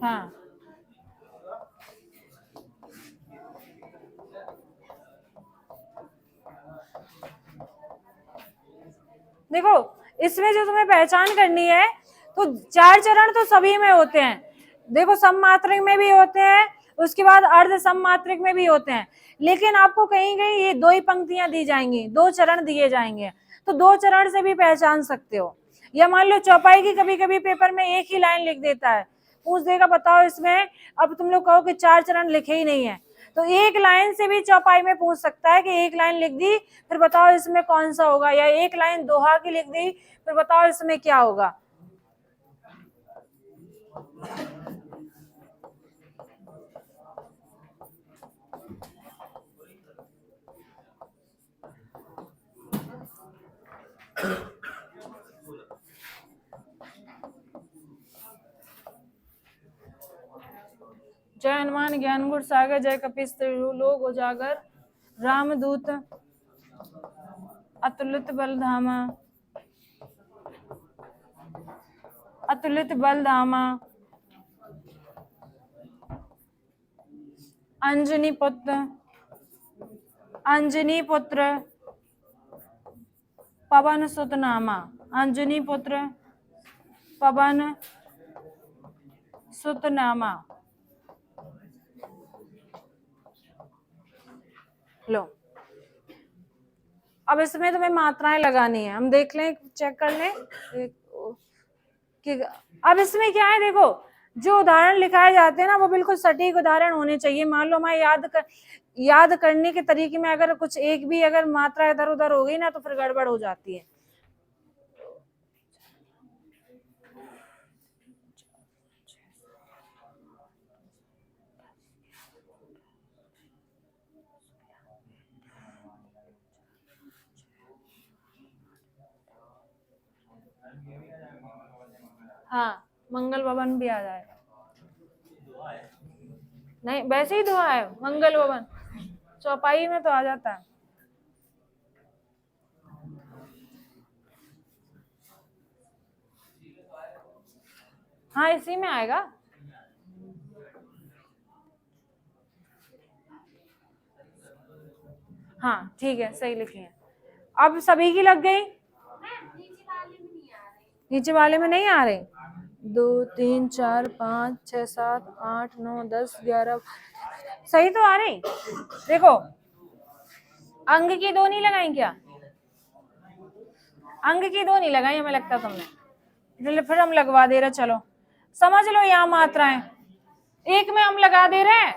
हाँ, देखो इसमें जो तुम्हें पहचान करनी है, तो 4 चरण तो सभी में होते हैं। देखो सममात्रिक में भी होते हैं, उसके बाद अर्ध सममात्रिक में भी होते हैं, लेकिन आपको कहीं कहीं ये 2 ही पंक्तियां दी जाएंगी, 2 चरण दिए जाएंगे, तो 2 चरण से भी पहचान सकते हो। या मान लो चौपाई की कभी कभी पेपर में एक ही लाइन लिख देता है, पूछ देगा बताओ इसमें, अब तुम लोग कहो कि 4 चरण लिखे ही नहीं है, तो एक लाइन से भी चौपाई में पूछ सकता है कि एक लाइन लिख दी फिर बताओ इसमें कौन सा होगा, या एक लाइन दोहा की लिख दी फिर बताओ इसमें क्या होगा। जय हनुमान ज्ञान गुण सागर, जय कपीस त्रिलोक उजागर, रामदूत अतुलित बलधामा, अतुलित बलधामा, अंजनी पुत्र पवन सुत नामा, अंजनी पुत्र पवन सुत नामा। लो अब इसमें तुम्हें मात्राएं लगानी है, हम देख लें, चेक कर लें कि अब इसमें क्या है। देखो जो उदाहरण लिखाए जाते हैं ना वो बिल्कुल सटीक उदाहरण होने चाहिए। मान लो हमारे याद करने के तरीके में अगर कुछ एक भी अगर मात्रा इधर उधर हो गई ना तो फिर गड़बड़ हो जाती है। हाँ, मंगल भवन भी आ जाएगा। नहीं, वैसे ही दुआ है, मंगल भवन चौपाई में तो आ जाता है। हाँ, इसी में आएगा। हाँ ठीक है, सही लिखी है। अब सभी की लग गई, नीचे वाले में नहीं आ रहे। 2 3 4 5 6 7 8 9 10 11 सही तो आ रही। देखो, अंग की 2 नहीं लगाई क्या? अंग की 2 नहीं लगाई, हमें लगता तुमने, फिर हम लगवा दे रहे। चलो समझ लो, यहाँ मात्राएं एक में हम लगा दे रहे हैं,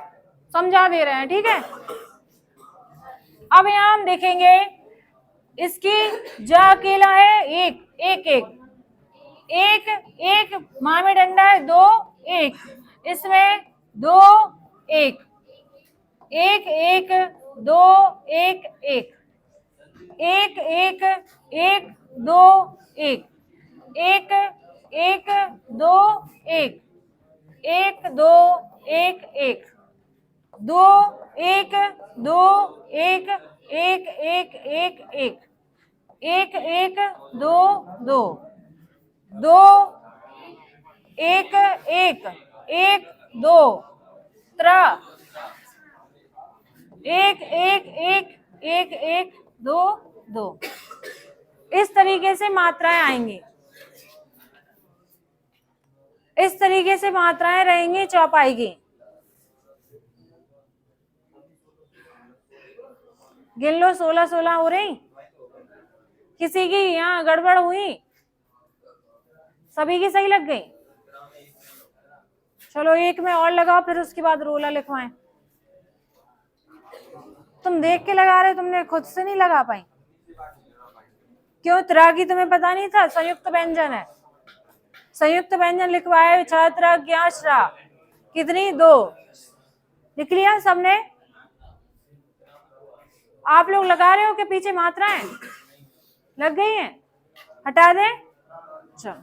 समझा दे रहे हैं, ठीक है। अब यहाँ हम देखेंगे, इसकी जा अकेला है एक एक एक एक एक, माँ में डंडा है 2 1, इसमें 2 1 1 1 2 1 1 1 1 1 2 1 1 1 2 1 1 2 1 1 2 1 2 1 1 1 1 1 1 1 2 2 2 1 1 1 2 3 1 1 1 1 1 2 2। इस तरीके से मात्राएं आएंगी, इस तरीके से मात्राएं रहेंगी चौपाई की। गिन लो, 16 16 हो रही। किसी की यहाँ गड़बड़ हुई? सभी की सही लग गई। चलो एक में और लगाओ, फिर उसके बाद रोला लिखवाएं। तुम देख के लगा रहे, तुमने खुद से नहीं लगा पाई क्यों? त्रा की तुम्हें पता नहीं था, संयुक्त व्यंजन है। संयुक्त व्यंजन लिखवाए छात्र ज्ञाश्रा, कितनी? 2 लिख लिया सबने? आप लोग लगा रहे हो कि पीछे मात्राएं लग गई हैं? हटा दें? चलो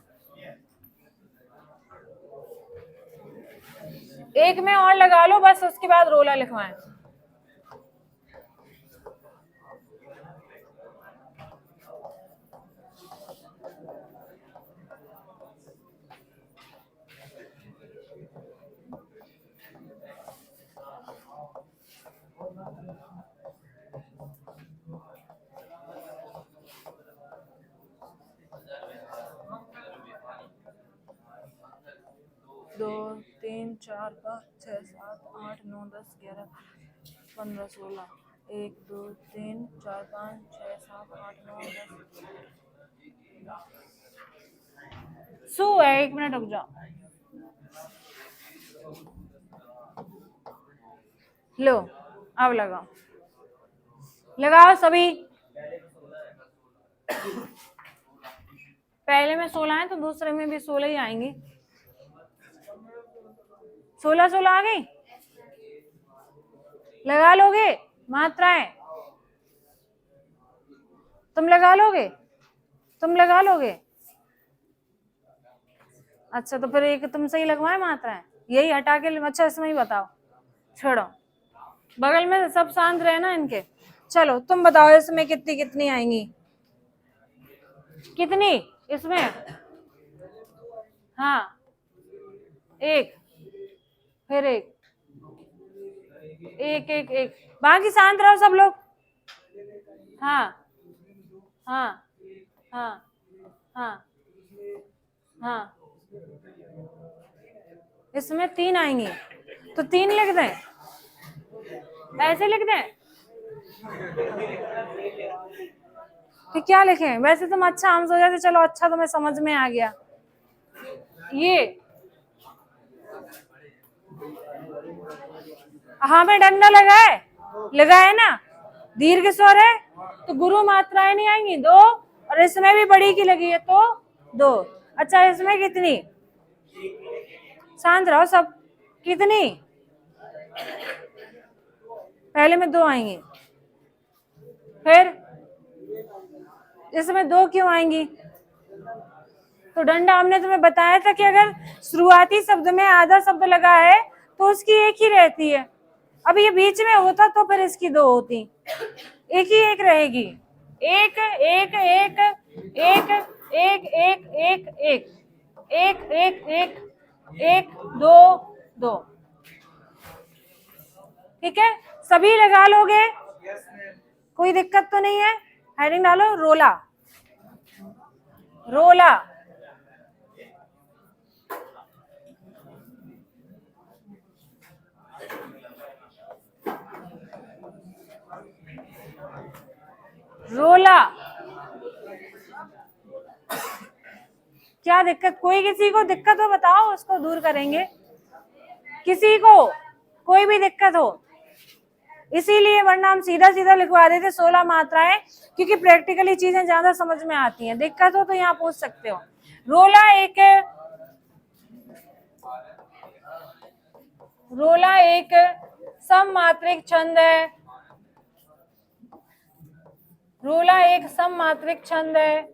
एक में और लगा लो, बस उसके बाद रोला लिखवाएं। दो 3 4 5 6 7 8 9 10 11 15 16 1 2 3 4 5 6 7 8 9 10। सू है, 1 मिनट रुक जाओ। लो अब लगाओ, लगाओ सभी। पहले में 16 है तो दूसरे में भी 16 ही आएंगी। 16 16 आ गई। लगा लोगे मात्राएं? तुम लगा लोगे? तुम लगा लोगे? अच्छा, तो फिर एक तुम सही लगवाए मात्राएं, यही हटा के। अच्छा इसमें ही बताओ, छोड़ो, बगल में सब शांत रहे ना इनके। चलो तुम बताओ, इसमें कितनी कितनी आएंगी? कितनी इसमें? हाँ, 1 फिर 1 1 1 1। बाकी शांत रहो सब लोग। हाँ हाँ हाँ हाँ हाँ। इसमें 3 आएंगी तो 3 लिख दें, ऐसे लिख दें कि क्या लिखें? वैसे तुम अच्छा, हम सोचा थे चलो अच्छा तुम्हें समझ में आ गया। ये हाँ में डंडा लगाए, लगाए ना, दीर्घ स्वर है तो गुरु मात्राएं नहीं आएंगी 2, और इसमें भी बड़ी की लगी है तो 2। अच्छा इसमें कितनी? शांत रहो सब। कितनी? पहले में 2 आएंगी, फिर इसमें 2 क्यों आएंगी? तो दंड हमने तुम्हें बताया था कि अगर शुरुआती शब्द में आधा शब्द लगा है तो उसकी एक ही रहती है। अब ये बीच में होता तो फिर इसकी दो होती, एक ही एक रहेगी। एक एक एक एक एक एक एक एक एक एक एक एक दो दो। ठीक है, सभी लगा लोगे? कोई दिक्कत तो नहीं है? हेडिंग डालो रोला। रोला, रोला। क्या दिक्कत? कोई किसी को दिक्कत हो बताओ, उसको दूर करेंगे। किसी को कोई भी दिक्कत हो, इसीलिए वरना हम सीधा सीधा लिखवा देते 16 मात्राएं, क्योंकि प्रैक्टिकली चीजें ज्यादा समझ में आती हैं। दिक्कत हो तो यहाँ पूछ सकते हो। रोला एक सममात्रिक छंद है। रोला एक सममात्रिक छंद है।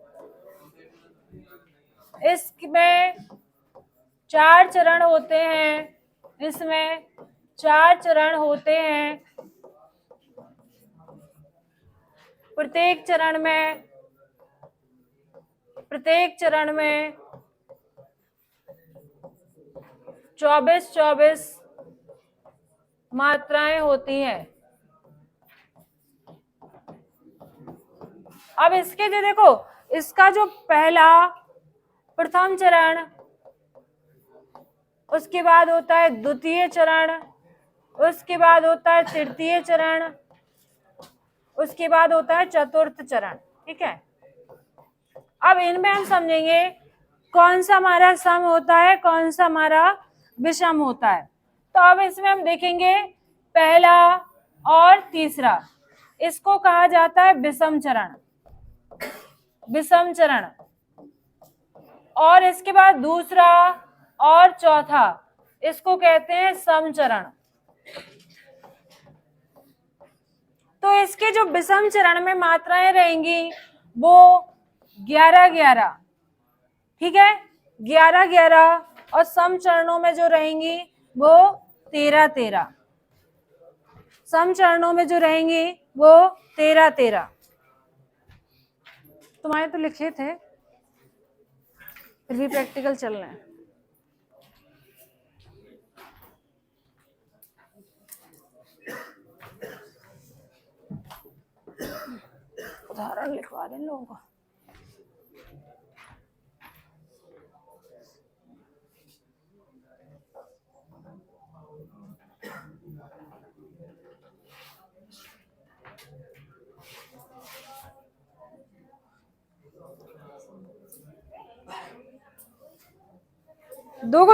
इसमें 4 चरण होते हैं। इसमें 4 चरण होते हैं। प्रत्येक चरण में 24 मात्राएं होती हैं। अब इसके जो देखो, इसका जो प्रथम चरण, उसके बाद होता है द्वितीय चरण, उसके बाद होता है तृतीय चरण, उसके बाद होता है चतुर्थ चरण। ठीक है, अब इनमें हम समझेंगे कौन सा हमारा सम होता है, कौन सा हमारा विषम होता है। तो अब इसमें हम देखेंगे पहला और तीसरा, इसको कहा जाता है विषम चरण। विषम चरण। और इसके बाद दूसरा और चौथा, इसको कहते हैं सम चरण। तो इसके जो विषम चरण में मात्राएं रहेंगी वो 11-11। ठीक है, 11-11। और सम चरणों में जो रहेंगी वो 13-13। सम चरणों में जो रहेंगी वो 13-13। तुम्हारे तो लिखे थे, फिर भी प्रैक्टिकल चल रहे हैं। उदाहरण लिखवा दें लोगों को।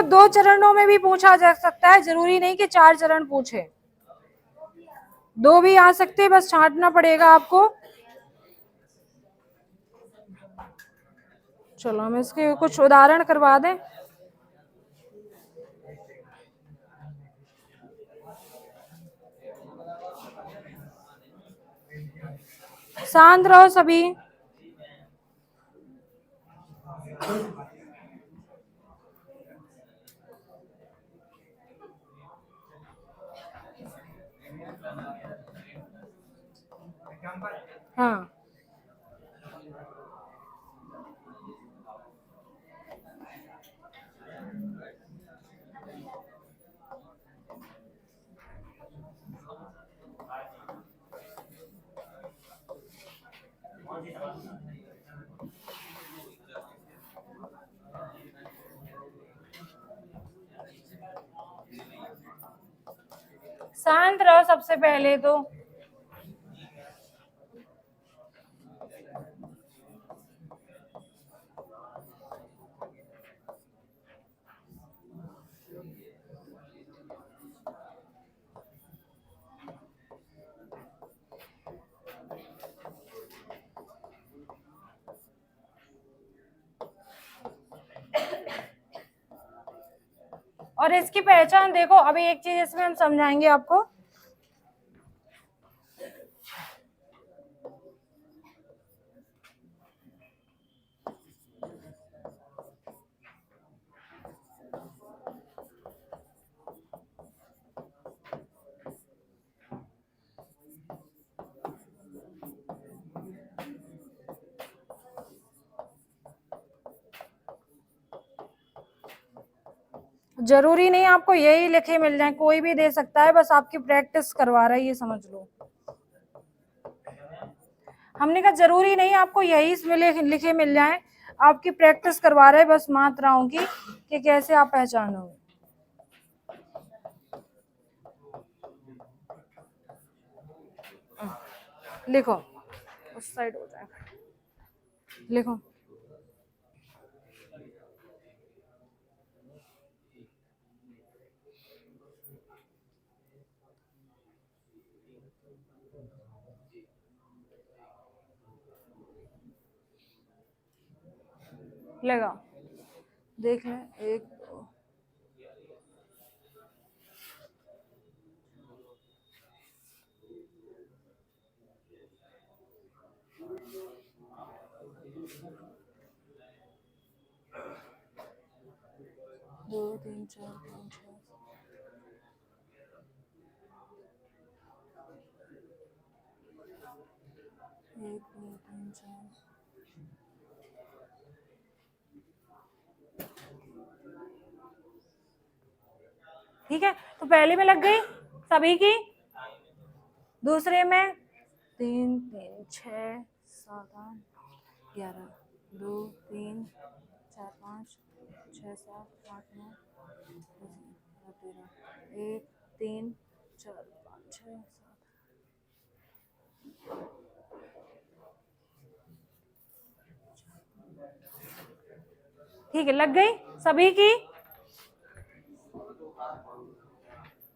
दो चरणों में भी पूछा जा सकता है, जरूरी नहीं कि 4 चरण पूछे, 2 भी आ सकते, बस छांटना पड़ेगा आपको। चलो हम इसके कुछ उदाहरण करवा दें। शांत रहो सभी। हाँ, शांत रहो सबसे पहले तो। और इसकी पहचान देखो, अभी एक चीज इसमें हम समझाएंगे आपको। जरूरी नहीं आपको यही लिखे मिल जाए, कोई भी दे सकता है, बस आपकी प्रैक्टिस करवा रहा है, ये समझ लो। हमने कहा जरूरी नहीं आपको यही लिखे मिल जाए, आपकी प्रैक्टिस करवा रहे हैं बस मात्राओं की, कि कैसे आप पहचानोगे। लिखो, उस साइड हो जाएगा, लिखो। लगाओ, देख लें, 1 2 2 3 4 5 6 1 2 3 4। ठीक है, तो पहले में लग गई सभी की, दूसरे में 3 3 6 7 8 11 2 3 4 5 6 7 8 9 10 11 1 3 4 5 6 7। ठीक है, लग गई सभी की,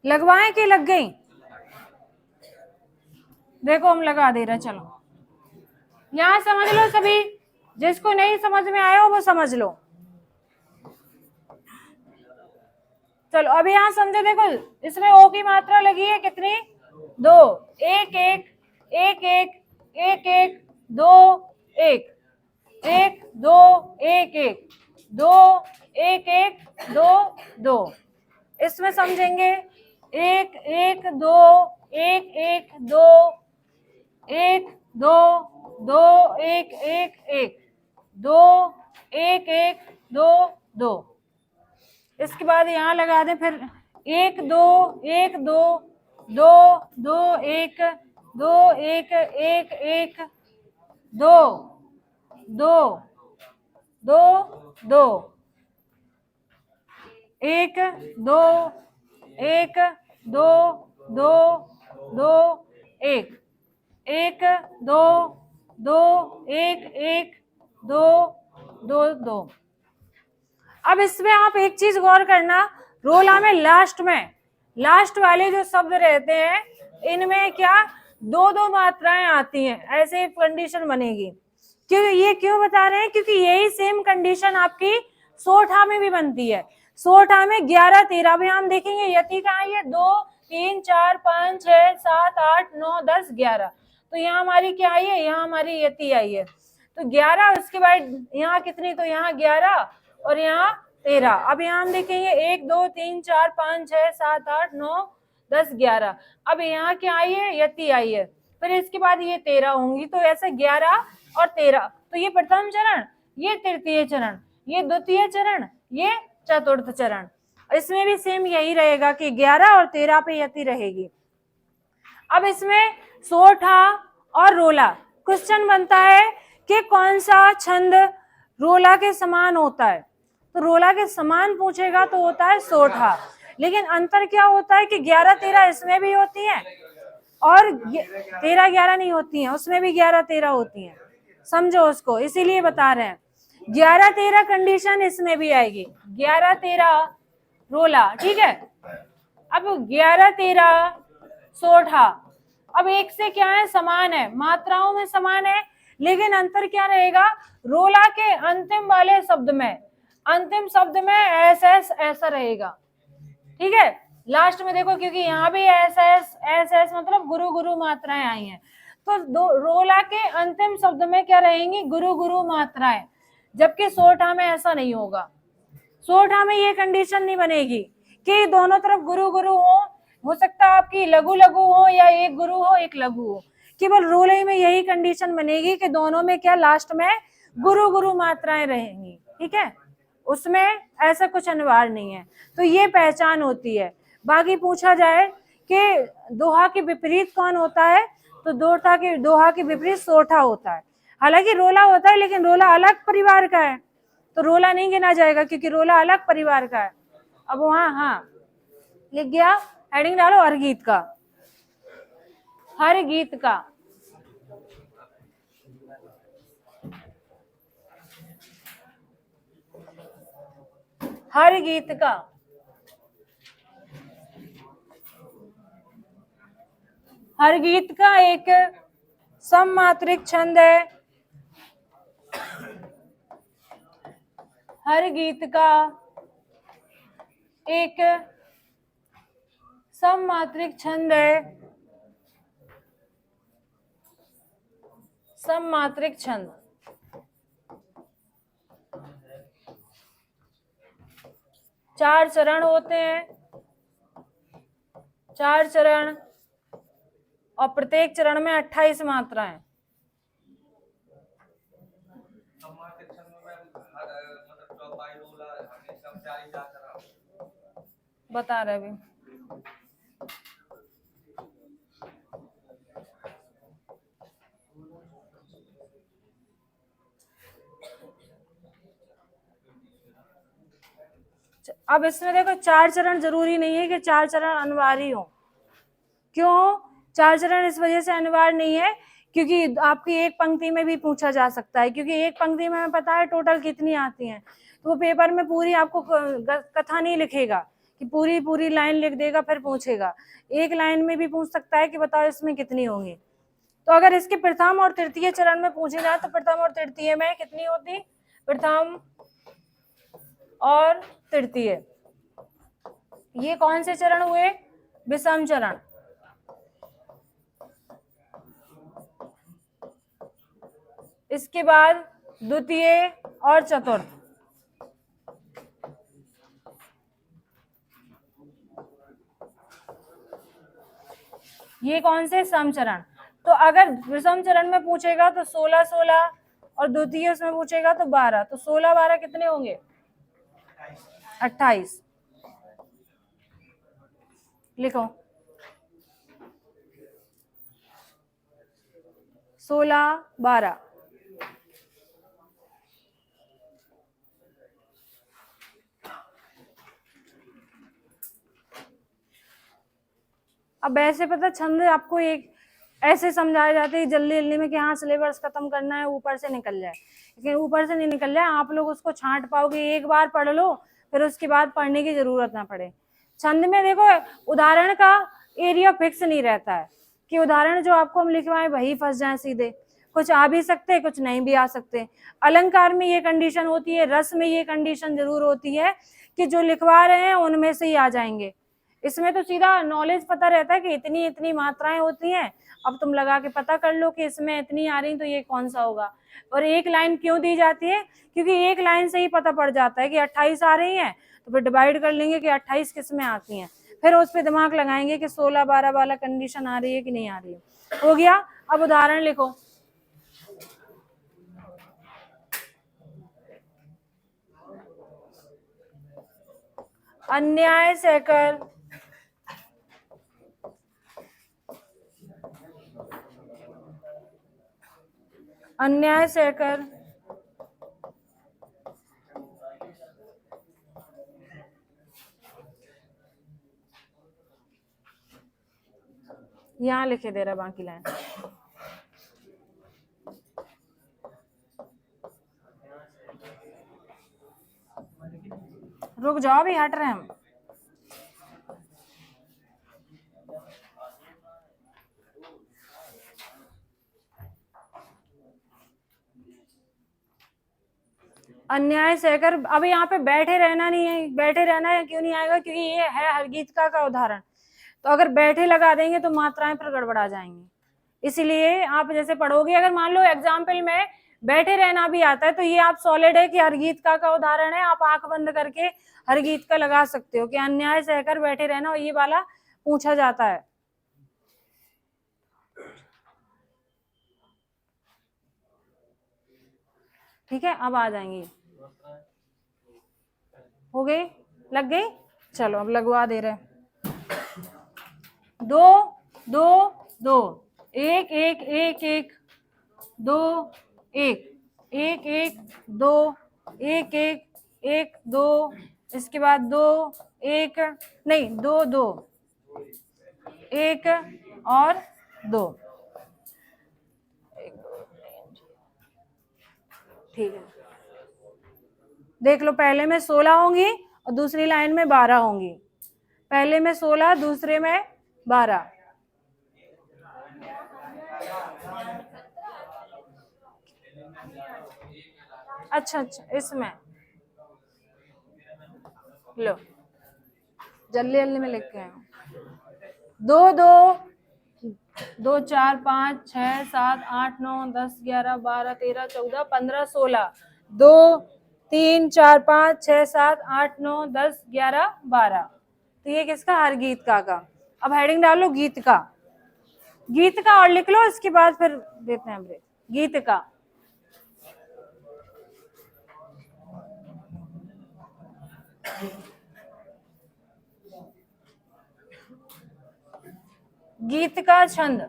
लगवाएं कि लग गई? देखो हम लगा दे रहे, चलो यहां समझ लो सभी, जिसको नहीं समझ में आया हो वो समझ लो। चलो अभी यहां समझो, देखो इसमें ओ की मात्रा लगी है कितनी? 2, 1 1 1 1 1 1 2 1 1 2 1 1 2 1 1 2 2। इसमें समझेंगे 1 1 2 1 1 2 1 2 2 1 1 1 2 1 1 2 2। इसके बाद यहाँ लगा दें फिर 1 2 1 2 2 2 1 2 1 1 1 2 2 2 2 1 2 1 2 2 2 1 1 2 2 1 1 2 2 2। अब इसमें आप एक चीज गौर करना, रोला में लास्ट वाले जो शब्द रहते हैं इनमें क्या 2 मात्राएं आती हैं, ऐसे कंडीशन बनेगी। क्यों ये क्यों बता रहे हैं? क्योंकि यही सेम कंडीशन आपकी सोठा में भी बनती है। सोठा में 11 13 भी हम देखेंगे, यति कहाँ है? 2 3 4 5 6 7 8 9 10 11। तो यहाँ हमारी क्या आई है? यहाँ हमारी यति आई है, तो 11। उसके बाद यहाँ कितनी? तो यहाँ 11 और यहाँ 13। अब यहाँ हम देखेंगे 1 2 3 4 5 6 7 8 9 10 11। अब यहाँ क्या आई है? यति आई है। फिर इसके बाद ये 13 होंगी, तो ऐसे 11 और 13। तो ये प्रथम चरण, ये तृतीय चरण, ये द्वितीय चरण, ये चतुर्थ चरण। इसमें भी सेम यही रहेगा कि 11 और 13 पे यति रहेगी। अब इसमें सोठा और रोला क्वेश्चन बनता है कि कौन सा छंद रोला के समान होता है। तो रोला के समान पूछेगा तो होता है सोठा, लेकिन अंतर क्या होता है कि 11 13 इसमें भी होती है और 13 11 नहीं होती हैं, उसमें भी 11 13 होती हैं। समझो उसको, इसीलिए बता रहे हैं 11 13 कंडीशन इसमें भी आएगी। 11 13 रोला, ठीक है। अब 11 13 सोठा, अब एक से क्या है? समान है, मात्राओं में समान है, लेकिन अंतर क्या रहेगा? रोला के अंतिम वाले शब्द में, अंतिम शब्द में एस एस ऐसा रहेगा, ठीक है। लास्ट में देखो, क्योंकि यहाँ भी एस एस मतलब गुरु गुरु मात्राएं आई हैं, तो रोला के अंतिम शब्द में क्या रहेंगी? गुरु गुरु मात्राएं, जबकि सोठा में ऐसा नहीं होगा। सोठा में ये कंडीशन नहीं बनेगी कि दोनों तरफ गुरु गुरु हो सकता है आपकी लघु लघु हो या एक गुरु हो एक लघु हो। केवल रोले में यही कंडीशन बनेगी कि दोनों में क्या लास्ट में गुरु गुरु मात्राएं रहेंगी, ठीक है। उसमें ऐसा कुछ अनिवार्य नहीं है। तो ये पहचान होती है। बाकी पूछा जाए कि दोहा के विपरीत कौन होता है, तो दोहा के विपरीत सोठा होता है। हालांकि रोला होता है, लेकिन रोला अलग परिवार का है, तो रोला नहीं गिना जाएगा क्योंकि रोला अलग परिवार का है। अब वहां हाँ लिख गया, हेडिंग डालो हर गीत का, हर गीत का। हर गीत का, हर गीत का एक सममात्रिक छंद है। हर गीत का एक सममात्रिक छंद है। सममात्रिक छंद, चार चरण होते हैं, चार चरण, और प्रत्येक चरण में 28 मात्राएं। बता रहे अभी। अब इसमें देखो, चार चरण जरूरी नहीं है कि चार चरण अनिवार्य हो। क्यों चार चरण इस वजह से अनिवार्य नहीं है क्योंकि आपकी एक पंक्ति में भी पूछा जा सकता है, क्योंकि एक पंक्ति में हमें पता है टोटल कितनी आती हैं, तो वो पेपर में पूरी आपको कथा नहीं लिखेगा कि पूरी पूरी लाइन लिख देगा फिर पूछेगा। एक लाइन में भी पूछ सकता है कि बताओ इसमें कितनी होंगी। तो अगर इसके प्रथम और तृतीय चरण में पूछे जाए तो प्रथम और तृतीय में कितनी होती, प्रथम और तृतीय, ये कौन से चरण हुए, विषम चरण। इसके बाद द्वितीय और चतुर्थ, ये कौन से, समचरण। तो अगर विषम चरण में पूछेगा तो 16-16 और द्वितीय उसमें पूछेगा तो 12, तो 16-12 कितने होंगे, 28। लिखो 16-12। अब ऐसे पता छंद आपको एक ऐसे समझाए जाते हैं जल्दी जल्दी में कि हाँ सिलेबस खत्म करना है, ऊपर से निकल जाए, लेकिन ऊपर से नहीं निकल जाए, आप लोग उसको छांट पाओगे, एक बार पढ़ लो फिर उसके बाद पढ़ने की जरूरत ना पड़े। छंद में देखो उदाहरण का एरिया फिक्स नहीं रहता है कि उदाहरण जो आपको हम लिखवाएं वही फंस जाए सीधे, कुछ आ भी सकते कुछ नहीं भी आ सकते। अलंकार में ये कंडीशन होती है, रस में ये कंडीशन जरूर होती है कि जो लिखवा रहे हैं उनमें से ही आ जाएंगे। इसमें तो सीधा नॉलेज पता रहता है कि इतनी इतनी मात्राएं होती हैं, अब तुम लगा के पता कर लो कि इसमें इतनी आ रही तो ये कौन सा होगा। और एक लाइन क्यों दी जाती है, क्योंकि एक लाइन से ही पता पड़ जाता है कि 28 आ रही हैं, तो फिर डिवाइड कर लेंगे कि 28 किस में आती हैं, फिर उस पर दिमाग लगाएंगे कि 16-12 वाला कंडीशन आ रही है कि नहीं आ रही है। हो गया। अब उदाहरण लिखो, अन्याय सहकर, अन्याय सहकर यहाँ लिखे दे रहा बाकी लाइन, रुक जाओ भी हट रहे हैं हम। अन्याय सहकर, अब यहाँ पे बैठे रहना नहीं है, बैठे रहना है क्यों नहीं आएगा, क्योंकि ये है हरगीतिका का उदाहरण, तो अगर बैठे लगा देंगे तो मात्राएं फिर गड़बड़ा जाएंगी। इसीलिए आप जैसे पढ़ोगे, अगर मान लो एग्जाम्पल में बैठे रहना भी आता है तो ये आप सॉलिड है कि हरगीतिका का उदाहरण है, आप आंख बंद करके हरगीतिका लगा सकते हो कि अन्याय सहकर बैठे रहना, और ये वाला पूछा जाता है। ठीक है, अब आ जाएंगे हो गई, लग गई। चलो अब लगवा दे रहे हैं। 2 2 2, 1 1 1 1 2 1 1 1 2 1 1 1 2, इसके बाद 2 1 नहीं 2 2 1 और 2, ठीक है। देख लो, पहले में 16 होंगी और दूसरी लाइन में 12 होंगी। पहले में 16, दूसरे में 12। अच्छा अच्छा, इसमें लो जल्दी जल्दी में लिख के आए। 2 2 2 4 5 6 7 8 9 10 11 12 13 14 15 16, 2 3 4 5 6 7 8 9 10 11 12। तो ये किसका? हर गीत का। अब हेडिंग डालो गीत का, गीत का और लिख लो, इसके बाद फिर देते हैं ब्रेक। गीत का, गीत का छंद,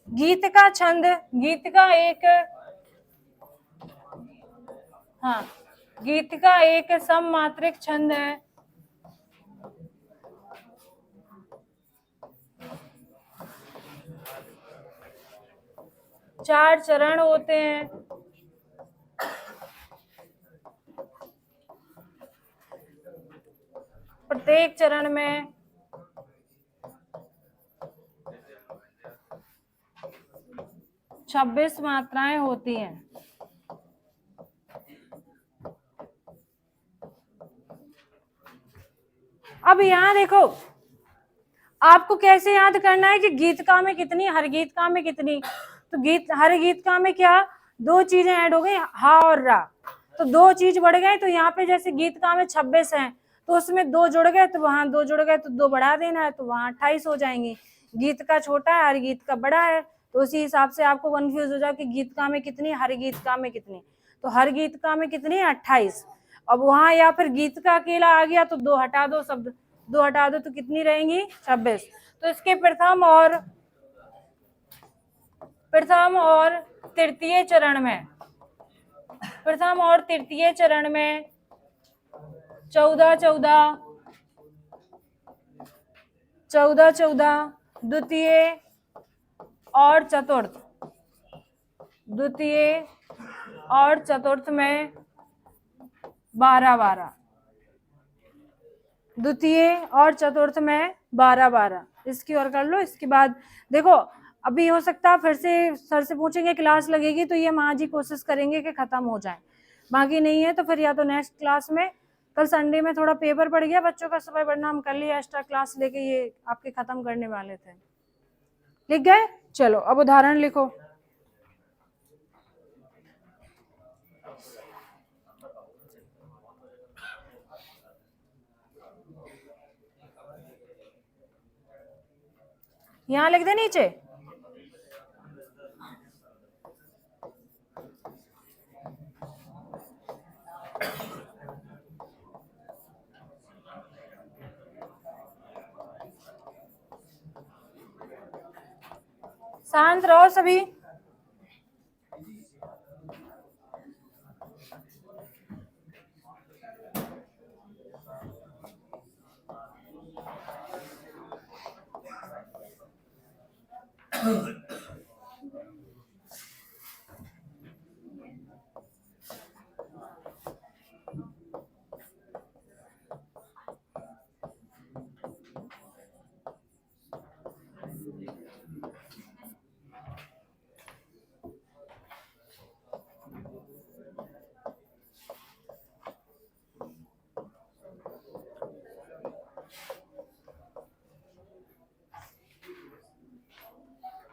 गीत का छंद, गीत का एक, हाँ, गीत का एक सममात्रिक छंद है। चार चरण होते हैं। प्रत्येक चरण में 26 मात्राएं होती हैं। अब यहाँ देखो, आपको कैसे याद करना है कि गीतका में कितनी, हर गीतका में कितनी। तो हर गीतका में क्या, दो चीजें ऐड हो गई, हा और रा, तो दो चीज बढ़ गए। तो यहाँ पे जैसे गीतका में 26 हैं, तो उसमें दो जुड़ गए तो वहां दो जुड़ गए, तो दो बढ़ा देना है, तो वहां 28 हो जाएंगी। गीत का छोटा है, हर गीत का बड़ा है, तो उसी हिसाब से आपको कंफ्यूज हो जाए कि गीतका में कितनी, हर गीतका में कितनी। तो हर गीतका में कितनी, 28। अब वहां या फिर गीत का अकेला आ गया तो दो हटा दो, शब्द दो हटा दो तो कितनी रहेंगी, 26। तो इसके प्रथम और तृतीय चरण में, प्रथम और तृतीय चरण में 14 14 14 14, द्वितीय और चतुर्थ, द्वितीय और चतुर्थ में 12 12, द्वितीय और चतुर्थ में 12 12। इसकी और कर लो। इसके बाद देखो, अभी हो सकता है फिर से सर से पूछेंगे, क्लास लगेगी तो ये हम आज ही कोशिश करेंगे कि खत्म हो जाए, बाकी नहीं है तो फिर या तो नेक्स्ट क्लास में। कल संडे में थोड़ा पेपर पड़ गया बच्चों का, सुबह पढ़ना हम कर लिए, एक्स्ट्रा क्लास लेके ये आपके खत्म करने वाले थे। लिख गए? चलो अब उदाहरण लिखो। यहाँ लिख दे नीचे। शांत रहो सभी।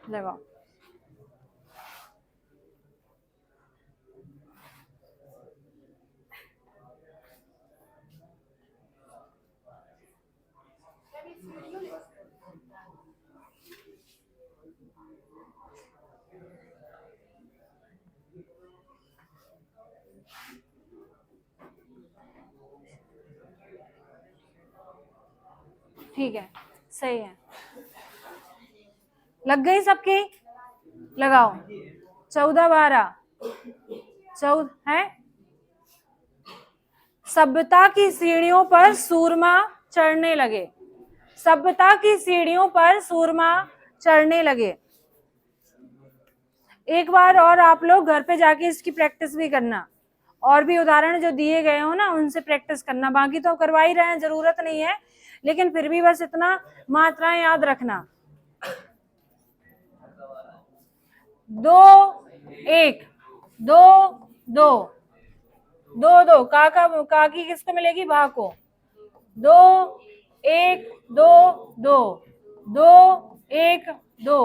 लगाओ। ठीक है, सही है। लग गई सबकी? लगाओ। 14 12 14 है। सभ्यता की सीढ़ियों पर सूरमा चढ़ने लगे। सभ्यता की सीढ़ियों पर सूरमा चढ़ने लगे। एक बार और आप लोग घर पे जाके इसकी प्रैक्टिस भी करना, और भी उदाहरण जो दिए गए हो ना उनसे प्रैक्टिस करना। बाकी तो करवा ही रहे हैं, जरूरत नहीं है, लेकिन फिर भी बस इतना मात्राएं याद रखना। 2 1 2 2 2 2 का की किसको मिलेगी? भा को। 2 1 2 2 2 1 2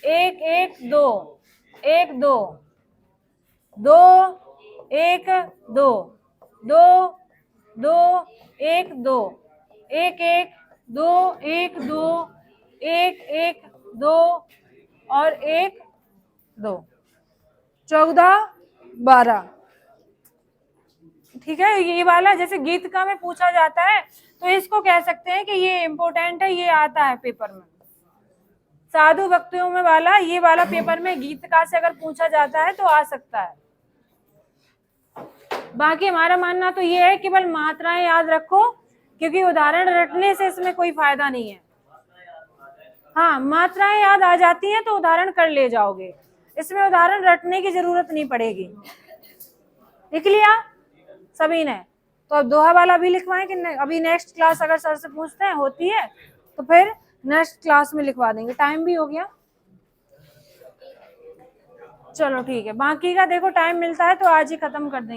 1 1 2 1 2 2 1 2 2 2 1 2 1 1 2 1 2 1 1 2 और 1 2 14 12। ठीक है, ये वाला जैसे गीतिका में पूछा जाता है तो इसको कह सकते हैं कि ये इम्पोर्टेंट है, ये आता है पेपर में। साधु भक्तियों में वाला, ये वाला पेपर में गीतिका से अगर पूछा जाता है तो आ सकता है। बाकी हमारा मानना तो ये है कि केवल मात्राएं याद रखो, क्योंकि उदाहरण रटने से इसमें कोई फायदा नहीं है। हाँ, मात्राएं याद आ जाती हैं तो उदाहरण कर ले जाओगे, इसमें उदाहरण रटने की जरूरत नहीं पड़ेगी। लिख लिया सभी ने? तो अब दोहा वाला भी लिखवाएं कि अभी नेक्स्ट क्लास अगर सर से पूछते हैं होती है तो फिर नेक्स्ट क्लास में लिखवा देंगे। टाइम भी हो गया, चलो ठीक है। बाकी का देखो टाइम मिलता है तो आज ही खत्म कर देंगे।